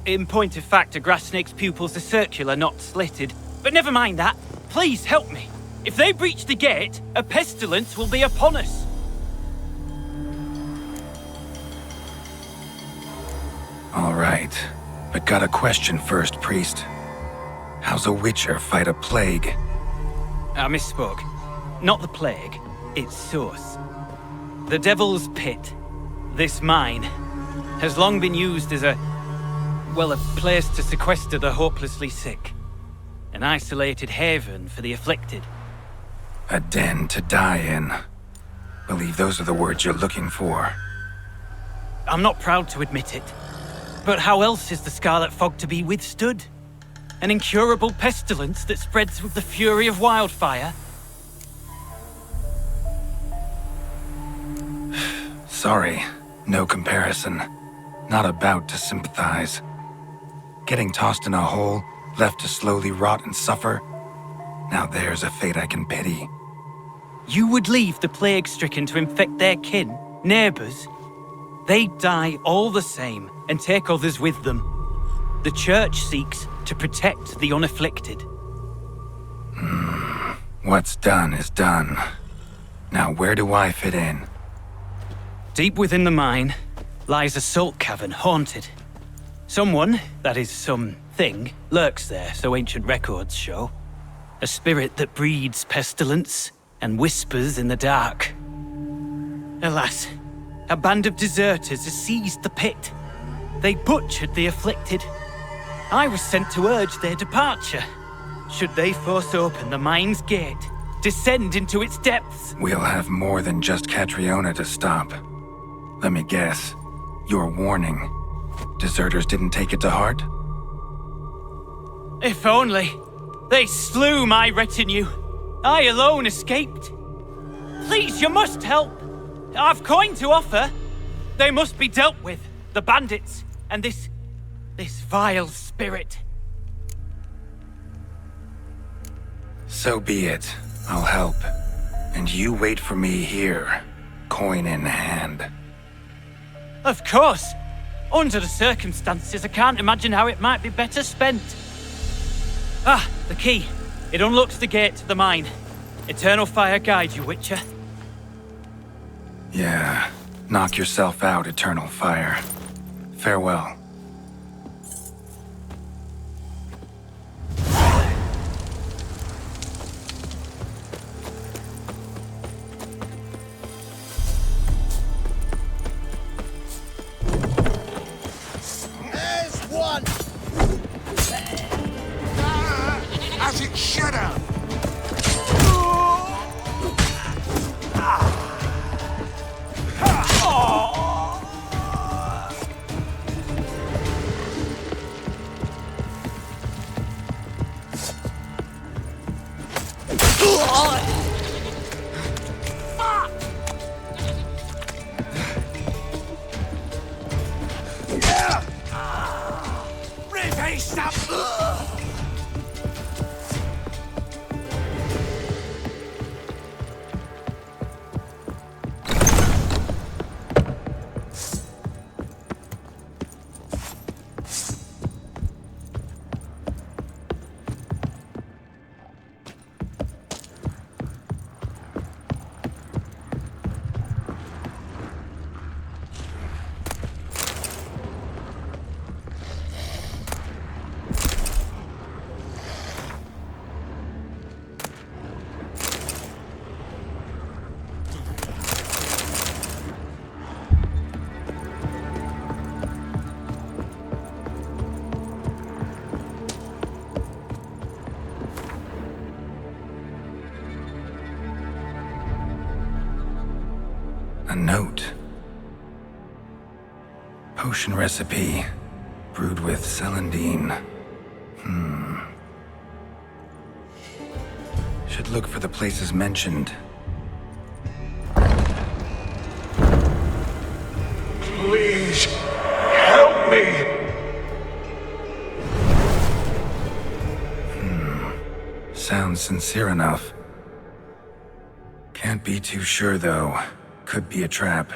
In point of fact, a grass snake's pupils are circular, not slitted. But never mind that. Please help me. If they breach the gate, a pestilence will be upon us. All right. But got a question first, priest. How's a witcher fight a plague? I misspoke. Not the plague, its source. The Devil's Pit, this mine, has long been used as a place to sequester the hopelessly sick. An isolated haven for the afflicted. A den to die in. Believe those are the words you're looking for. I'm not proud to admit it. But how else is the Scarlet Fog to be withstood? An incurable pestilence that spreads with the fury of wildfire? Sorry, no comparison. Not about to sympathize. Getting tossed in a hole, left to slowly rot and suffer? Now there's a fate I can pity. You would leave the plague-stricken to infect their kin, neighbors? They die all the same and take others with them. The Church seeks to protect the unafflicted. What's done is done. Now where do I fit in? Deep within the mine lies a salt cavern haunted. Someone, that is something, lurks there, so ancient records show. A spirit that breeds pestilence and whispers in the dark. Alas, a band of deserters has seized the pit. They butchered the afflicted. I was sent to urge their departure. Should they force open the mine's gate, descend into its depths? We'll have more than just Catriona to stop. Let me guess. Your warning. Deserters didn't take it to heart? If only. They slew my retinue. I alone escaped. Please, you must help. I've coin to offer. They must be dealt with. The bandits and this vile spirit. So be it. I'll help. And you wait for me here, coin in hand. Of course. Under the circumstances, I can't imagine how it might be better spent. Ah, the key. It unlocks the gate to the mine. Eternal fire guide you, Witcher. Yeah, Knock yourself out, eternal fire. Farewell. There's one! As it should have! A note. Potion recipe. Brewed with celandine. Should look for the places mentioned. Please, help me! Sounds sincere enough. Can't be too sure, though. Could be a trap.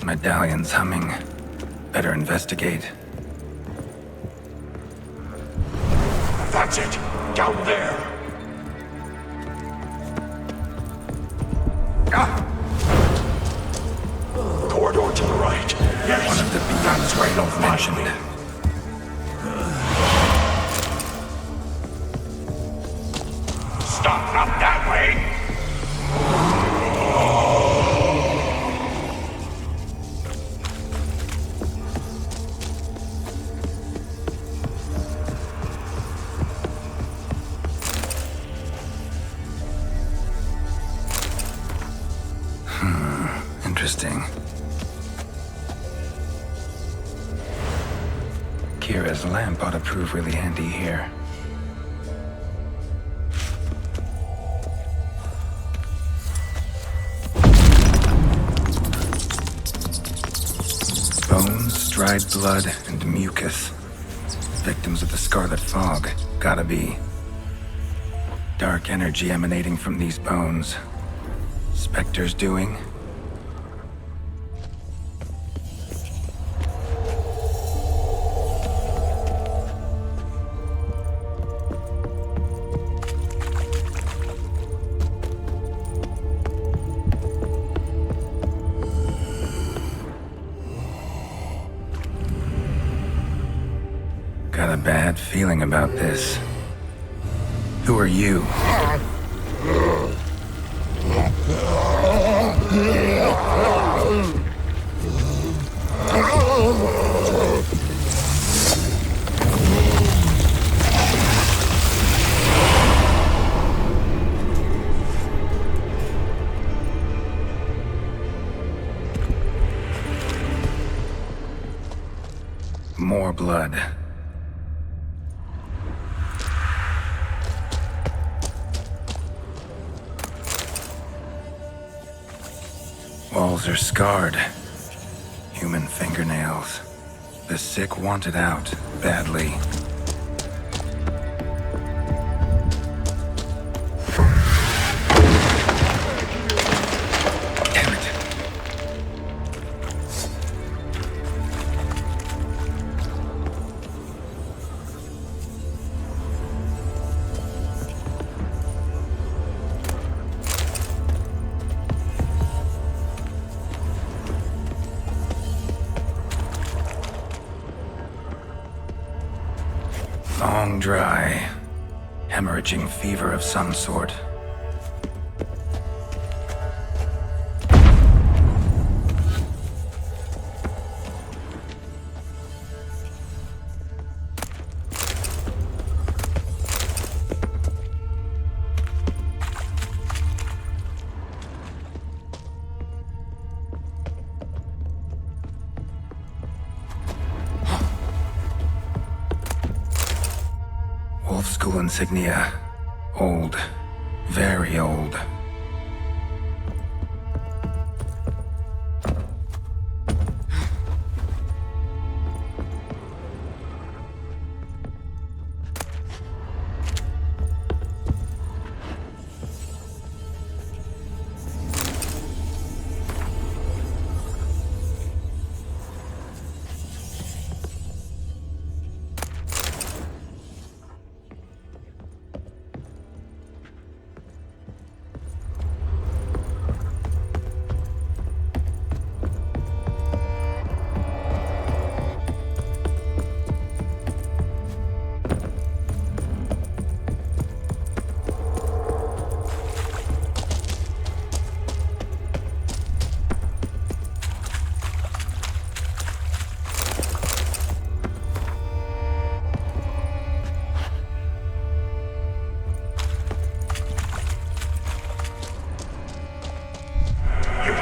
Medallion's humming. Better investigate. That's it! Down there! Corridor to the right. Yes. One of the beacons Geralt mentioned. Stop, not that way! Interesting. Kira's lamp ought to prove really handy here. Bones, dried blood, and mucus. Victims of the Scarlet Fog. Gotta be. Dark energy emanating from these bones. Spectres doing? Got a bad feeling about this. Who are you? More blood. Walls are scarred. Human fingernails. The sick want it out, badly. Damn it. Thong dry. Hemorrhaging fever of some sort. Wolf School insignia. Old. Very old.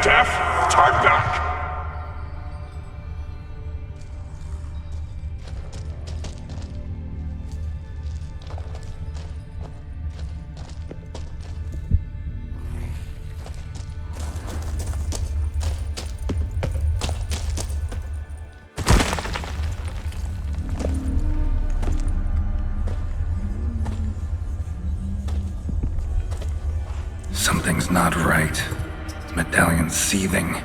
Deaf? Turn back! Something's not right. Medallion seething.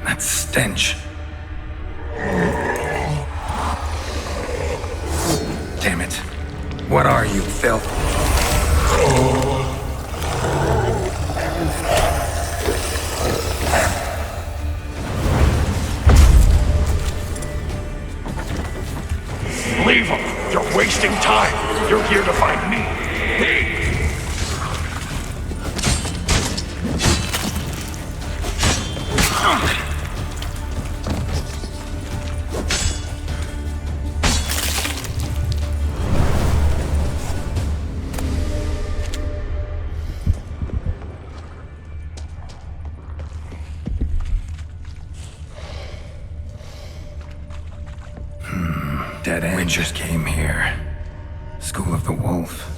That stench. Damn it. What are you, filth? Leave him! You're wasting time! You're here to find me! Me! Dead end. Witchers came here. School of the Wolf.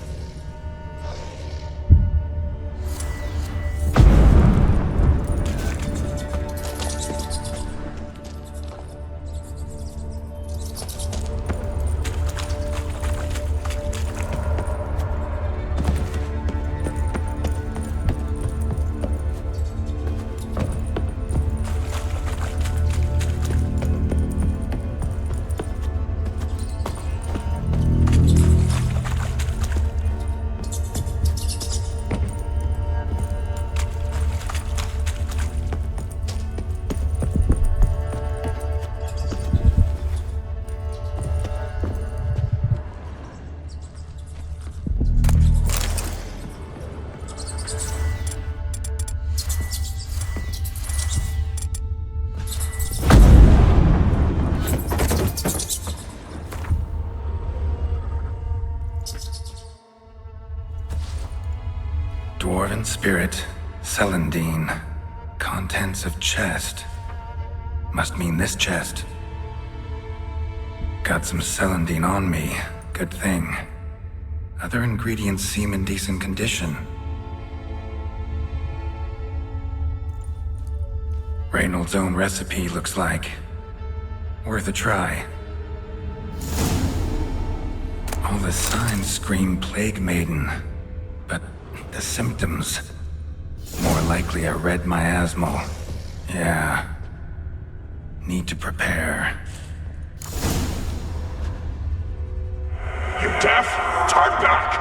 Dwarven spirit, Celandine. Contents of chest. Must mean this chest. Got some Celandine on me. Good thing. Other ingredients seem in decent condition. Reynolds' own recipe looks like. Worth a try. All the signs scream Plague Maiden, but the symptoms, more likely a red miasmal. Yeah. Need to prepare. You deaf? Turn back!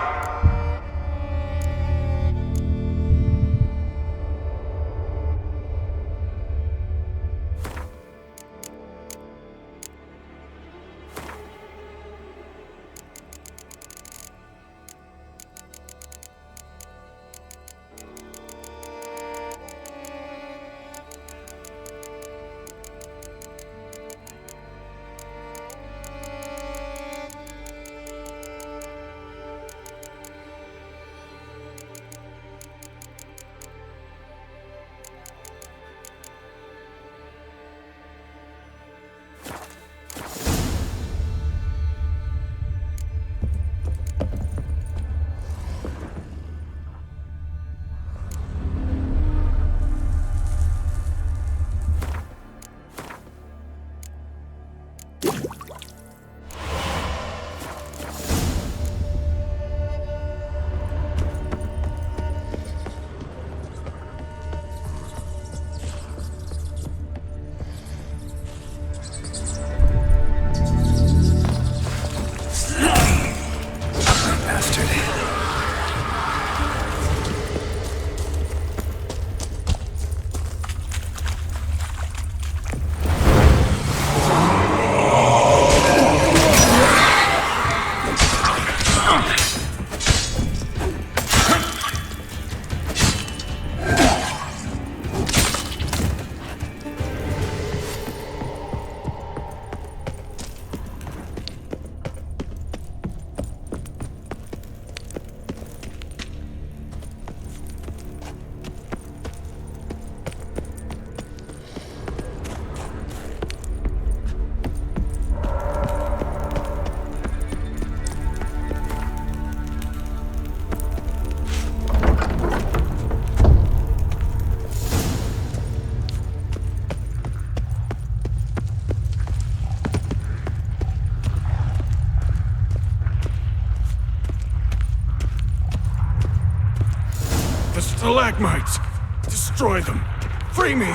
Stalagmites! Destroy them! Free me!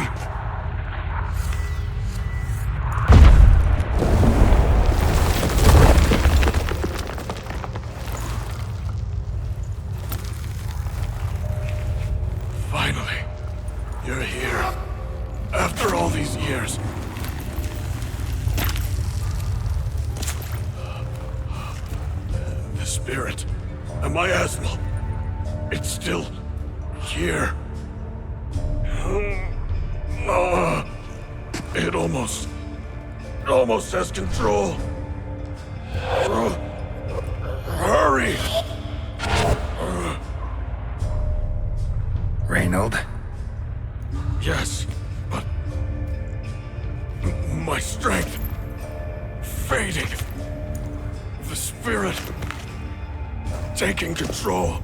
Finally, you're here. After all these years. The spirit, a miasmal, it's still here. It almost has control. Hurry! Reynold? Yes, but my strength fading. The spirit taking control.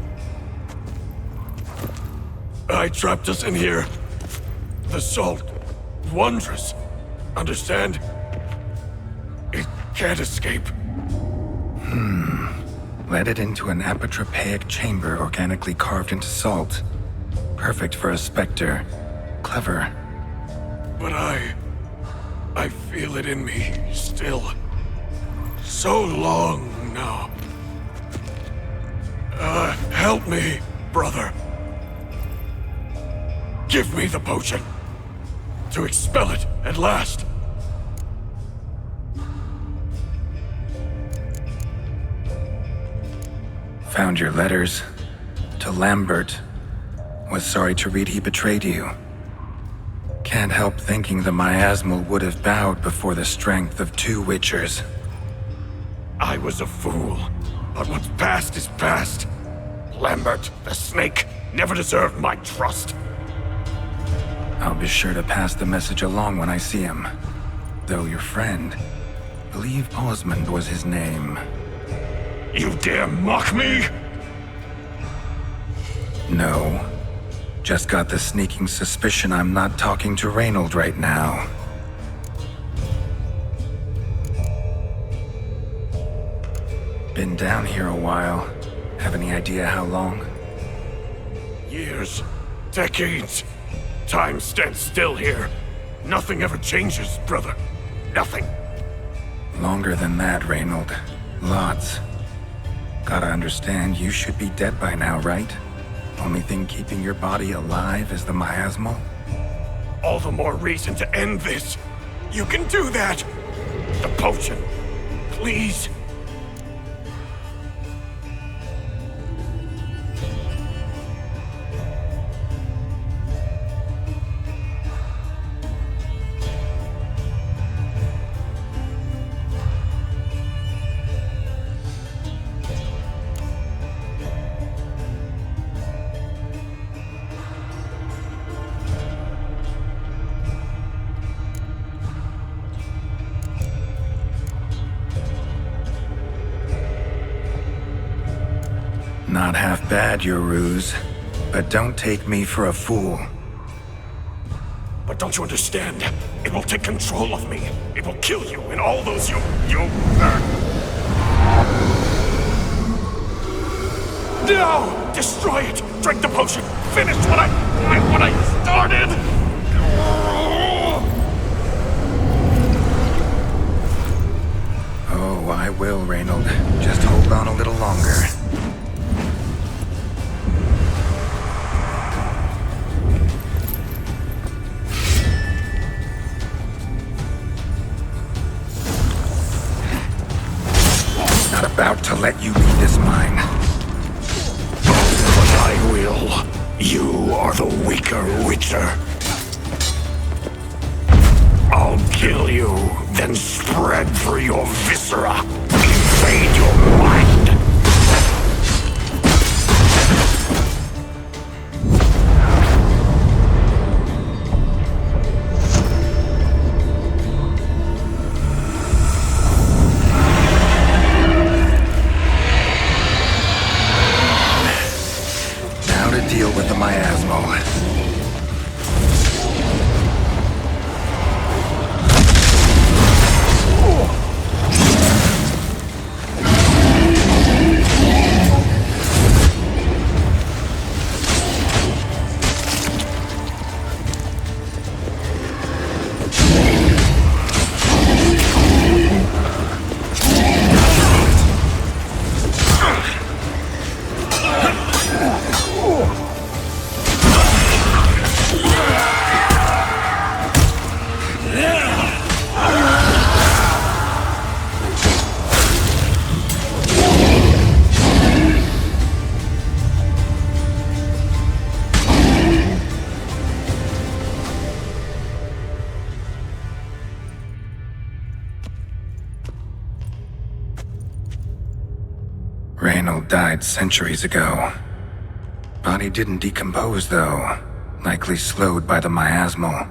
I trapped us in here. The salt, wondrous. Understand? It can't escape. Led it into an apotropaic chamber organically carved into salt. Perfect for a specter. Clever. But I feel it in me still. So long now. Help me, brother. Give me the potion. To expel it at last. Found your letters. To Lambert. Was sorry to read he betrayed you. Can't help thinking the miasmal would have bowed before the strength of 2 witchers. I was a fool. But what's past is past. Lambert, the snake, never deserved my trust. I'll be sure to pass the message along when I see him. Though your friend, believe Osmond was his name. You dare mock me? No. Just got the sneaking suspicion I'm not talking to Reynold right now. Been down here a while. Have any idea how long? Years. Decades. Time stands still here. Nothing ever changes, brother. Nothing. Longer than that, Reynold. Lots. Gotta understand, you should be dead by now, right? Only thing keeping your body alive is the miasmal? All the more reason to end this. You can do that. The potion. Please. Not half bad, your ruse. But don't take me for a fool. But don't you understand? It will take control of me. It will kill you and all those you... No! Destroy it! Drink the potion! Finish what I started! Oh, I will, Reynold. Just hold on a little longer. Not about to let you lead this mine. But I will. You are the weaker witcher. I'll kill you, then spread through your viscera. Invade your mind. Now to deal with the miasmal. Reynold died centuries ago. Body didn't decompose, though. Likely slowed by the miasmal.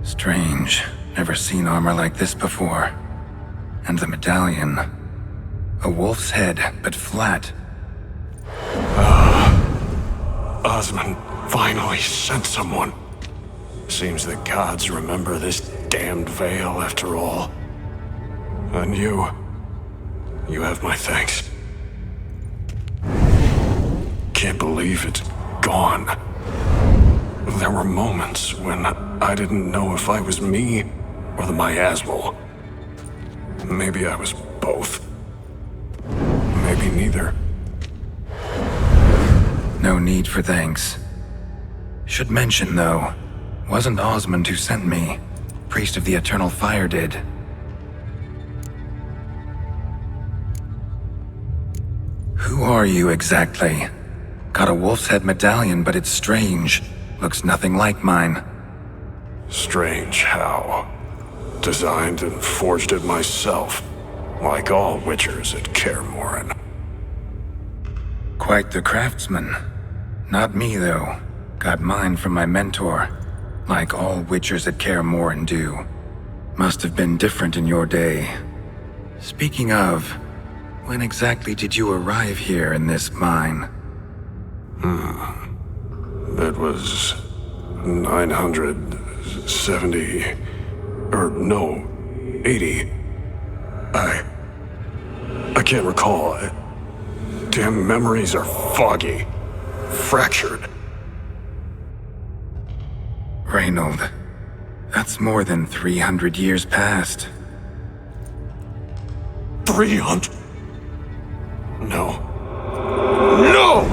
Strange. Never seen armor like this before. And the medallion. A wolf's head, but flat. Osmond finally sent someone. Seems the gods remember this damned veil after all. And you have my thanks. Can't believe it's gone. There were moments when I didn't know if I was me or the miasmal. Maybe I was both. Maybe neither. No need for thanks. Should mention, though, wasn't Osmond who sent me. Priest of the Eternal Fire did. Who are you exactly? Got a wolf's head medallion, but it's strange. Looks nothing like mine. Strange how? Designed and forged it myself, like all witchers at Kaer Morhen. Quite the craftsman. Not me, though. Got mine from my mentor, like all witchers at Kaer Morhen do. Must have been different in your day. Speaking of, when exactly did you arrive here in this mine? It was 970... or no, 80. I can't recall. Damn memories are foggy. Fractured. Reynold, that's more than 300 years past. 300? No. No!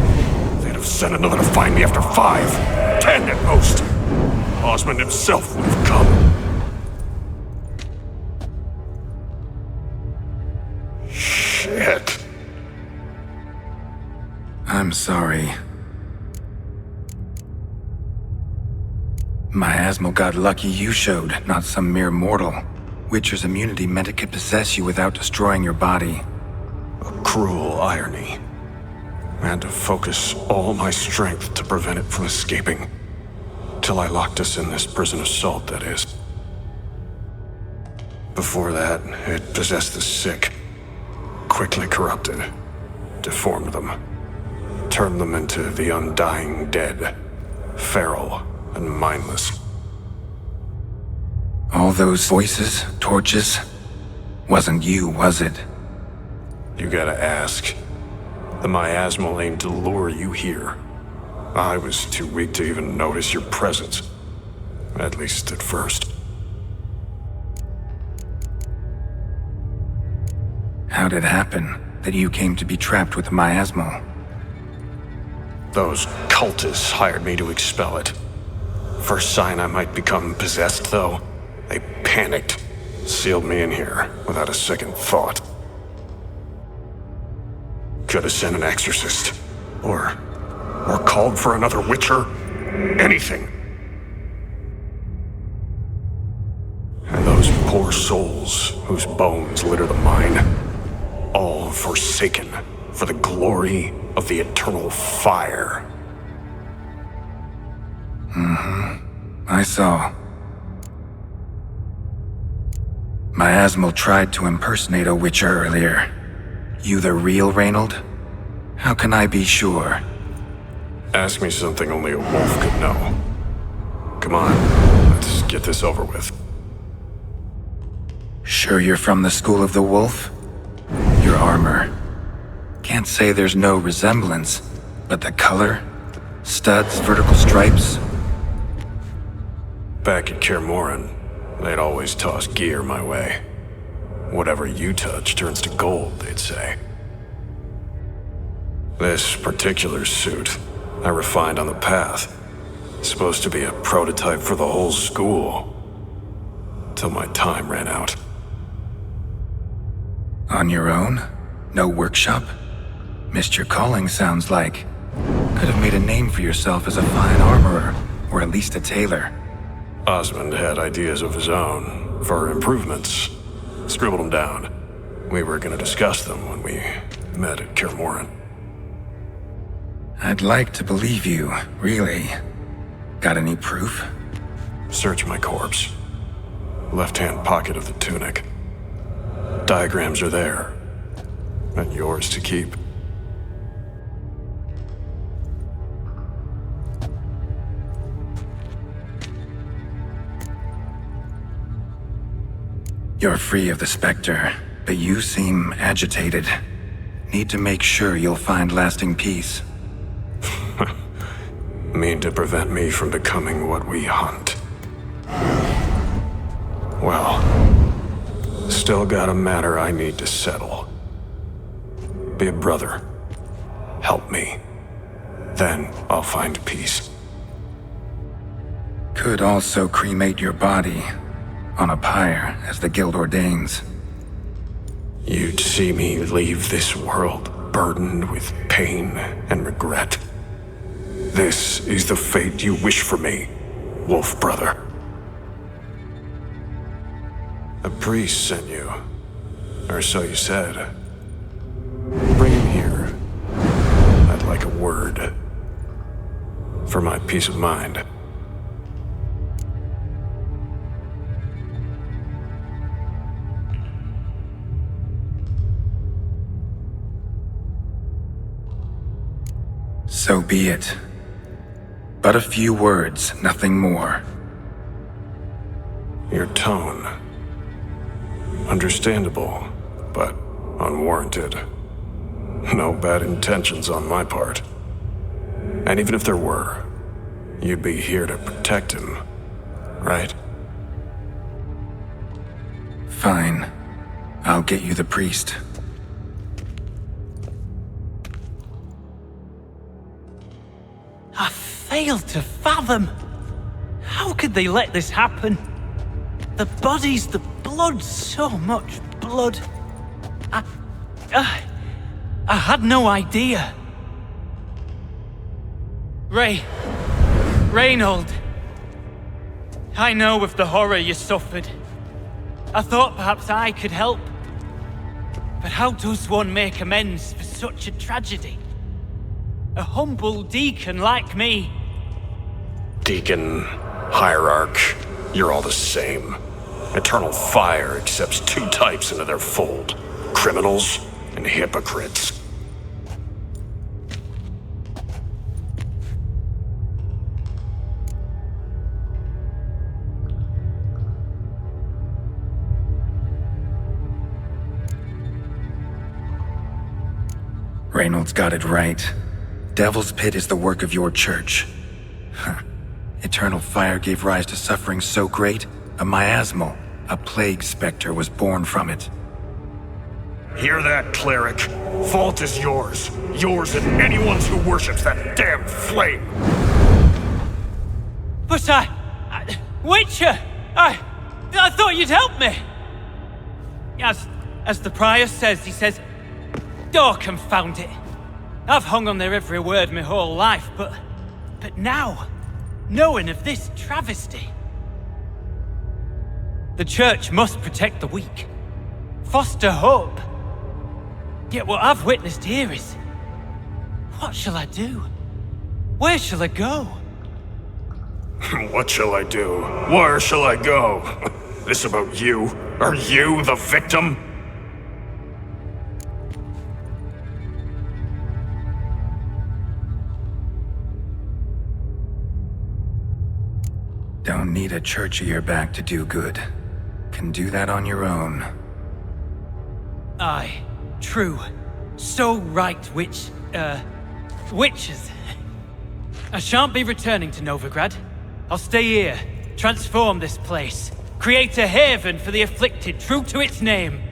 They'd have sent another to find me after 5, 10 at most. Osmond himself would have come. Shit. I'm sorry. Miasmal got lucky you showed, not some mere mortal. Witcher's immunity meant it could possess you without destroying your body. A cruel irony. I had to focus all my strength to prevent it from escaping. Till I locked us in this prison of salt, that is. Before that, it possessed the sick. Quickly corrupted. Deformed them. Turned them into the undying dead. Feral and mindless. All those voices, torches, wasn't you, was it? You gotta ask. The miasmal aimed to lure you here. I was too weak to even notice your presence. At least at first. How'd it happen that you came to be trapped with the miasmal? Those cultists hired me to expel it. First sign I might become possessed, though, they panicked. Sealed me in here without a second thought. Could have sent an exorcist. Or called for another witcher. Anything. And those poor souls whose bones litter the mine. All forsaken for the glory of the eternal fire. I saw. Miasmal tried to impersonate a witcher earlier. You the real Reynold? How can I be sure? Ask me something only a wolf could know. Come on, let's get this over with. Sure you're from the School of the Wolf? Your armor. Can't say there's no resemblance, but the color? Studs, vertical stripes? Back at Kaer Morhen, they'd always toss gear my way. Whatever you touch turns to gold, they'd say. This particular suit, I refined on the path. Supposed to be a prototype for the whole school. Till my time ran out. On your own? No workshop? Missed your calling, sounds like. Could have made a name for yourself as a fine armorer, or at least a tailor. Osmond had ideas of his own, for improvements. Scribbled them down. We were gonna discuss them when we met at Kirmoran. I'd like to believe you, really. Got any proof? Search my corpse. Left-hand pocket of the tunic. Diagrams are there. And yours to keep. You're free of the Spectre, but you seem agitated. Need to make sure you'll find lasting peace. Mean to prevent me from becoming what we hunt. Well, still got a matter I need to settle. Be a brother. Help me. Then I'll find peace. Could also cremate your body on a pyre, as the guild ordains. You'd see me leave this world burdened with pain and regret. This is the fate you wish for me, Wolf Brother. A priest sent you, or so you said. Bring him here. I'd like a word. For my peace of mind. So be it. But a few words, nothing more. Your tone. Understandable, but unwarranted. No bad intentions on my part. And even if there were, you'd be here to protect him, right? Fine. I'll get you the priest. I fail to fathom. How could they let this happen? The bodies, the blood, so much blood. I had no idea. Reynold. I know of the horror you suffered. I thought perhaps I could help. But how does one make amends for such a tragedy? A humble deacon like me. Deacon, hierarch, you're all the same. Eternal Fire accepts two types into their fold. Criminals and hypocrites. Reynolds got it right. Devil's Pit is the work of your church. Eternal Fire gave rise to suffering so great, a miasmal, a plague specter was born from it. Hear that, cleric? Fault is yours. Yours and anyone's who worships that damn flame. But Witcher! I thought you'd help me! As the prior says, he says, oh, confound it. I've hung on their every word my whole life, but now, knowing of this travesty. The church must protect the weak, foster hope. Yet what I've witnessed here is, what shall I do? Where shall I go? What shall I do? Where shall I go? This about you? Are you the victim? Don't need a church at your back to do good. Can do that on your own. Aye, true. So right, witches. I shan't be returning to Novigrad. I'll stay here, transform this place, create a haven for the afflicted, true to its name.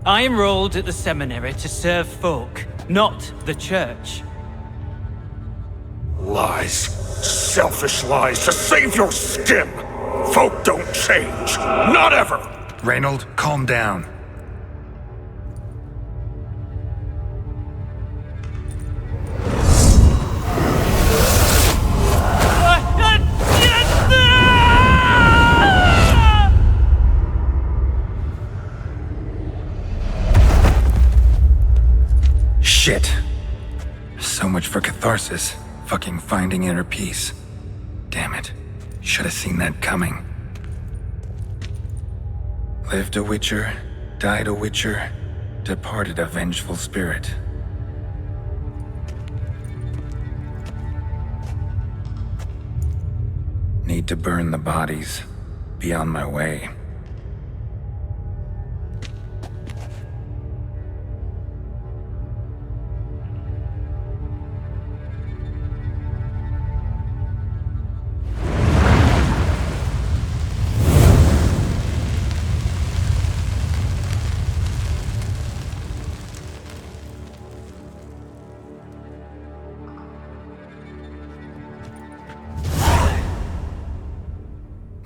I enrolled at the seminary to serve folk, not the church. Lies. Selfish lies to save your skin. Folk don't change. Not ever. Reynold, calm down. Shit. So much for catharsis. Fucking finding inner peace. Damn it. Should have seen that coming. Lived a witcher, died a witcher, departed a vengeful spirit. Need to burn the bodies. Be on my way.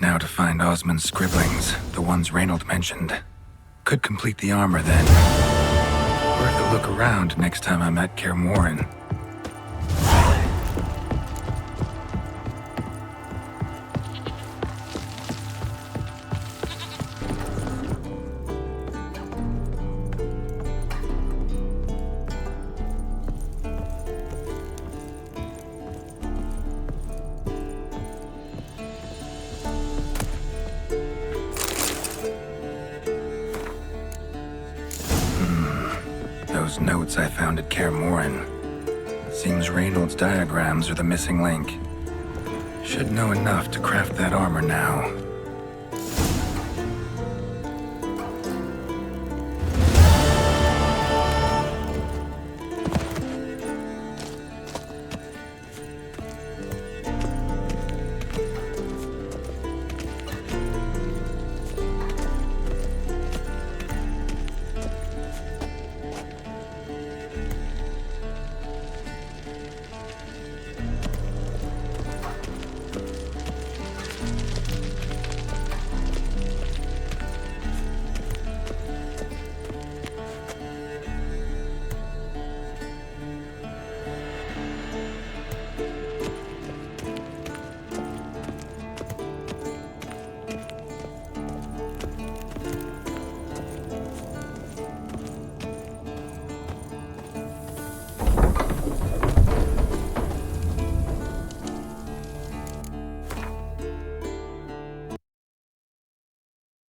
Now to find Osmond's scribblings, the ones Reynold mentioned. Could complete the armor then. Worth a look around next time I'm at Kaer Morhen. Those notes I found at Kaer Morhen. Seems Reynold's diagrams are the missing link. Should know enough to craft that armor now.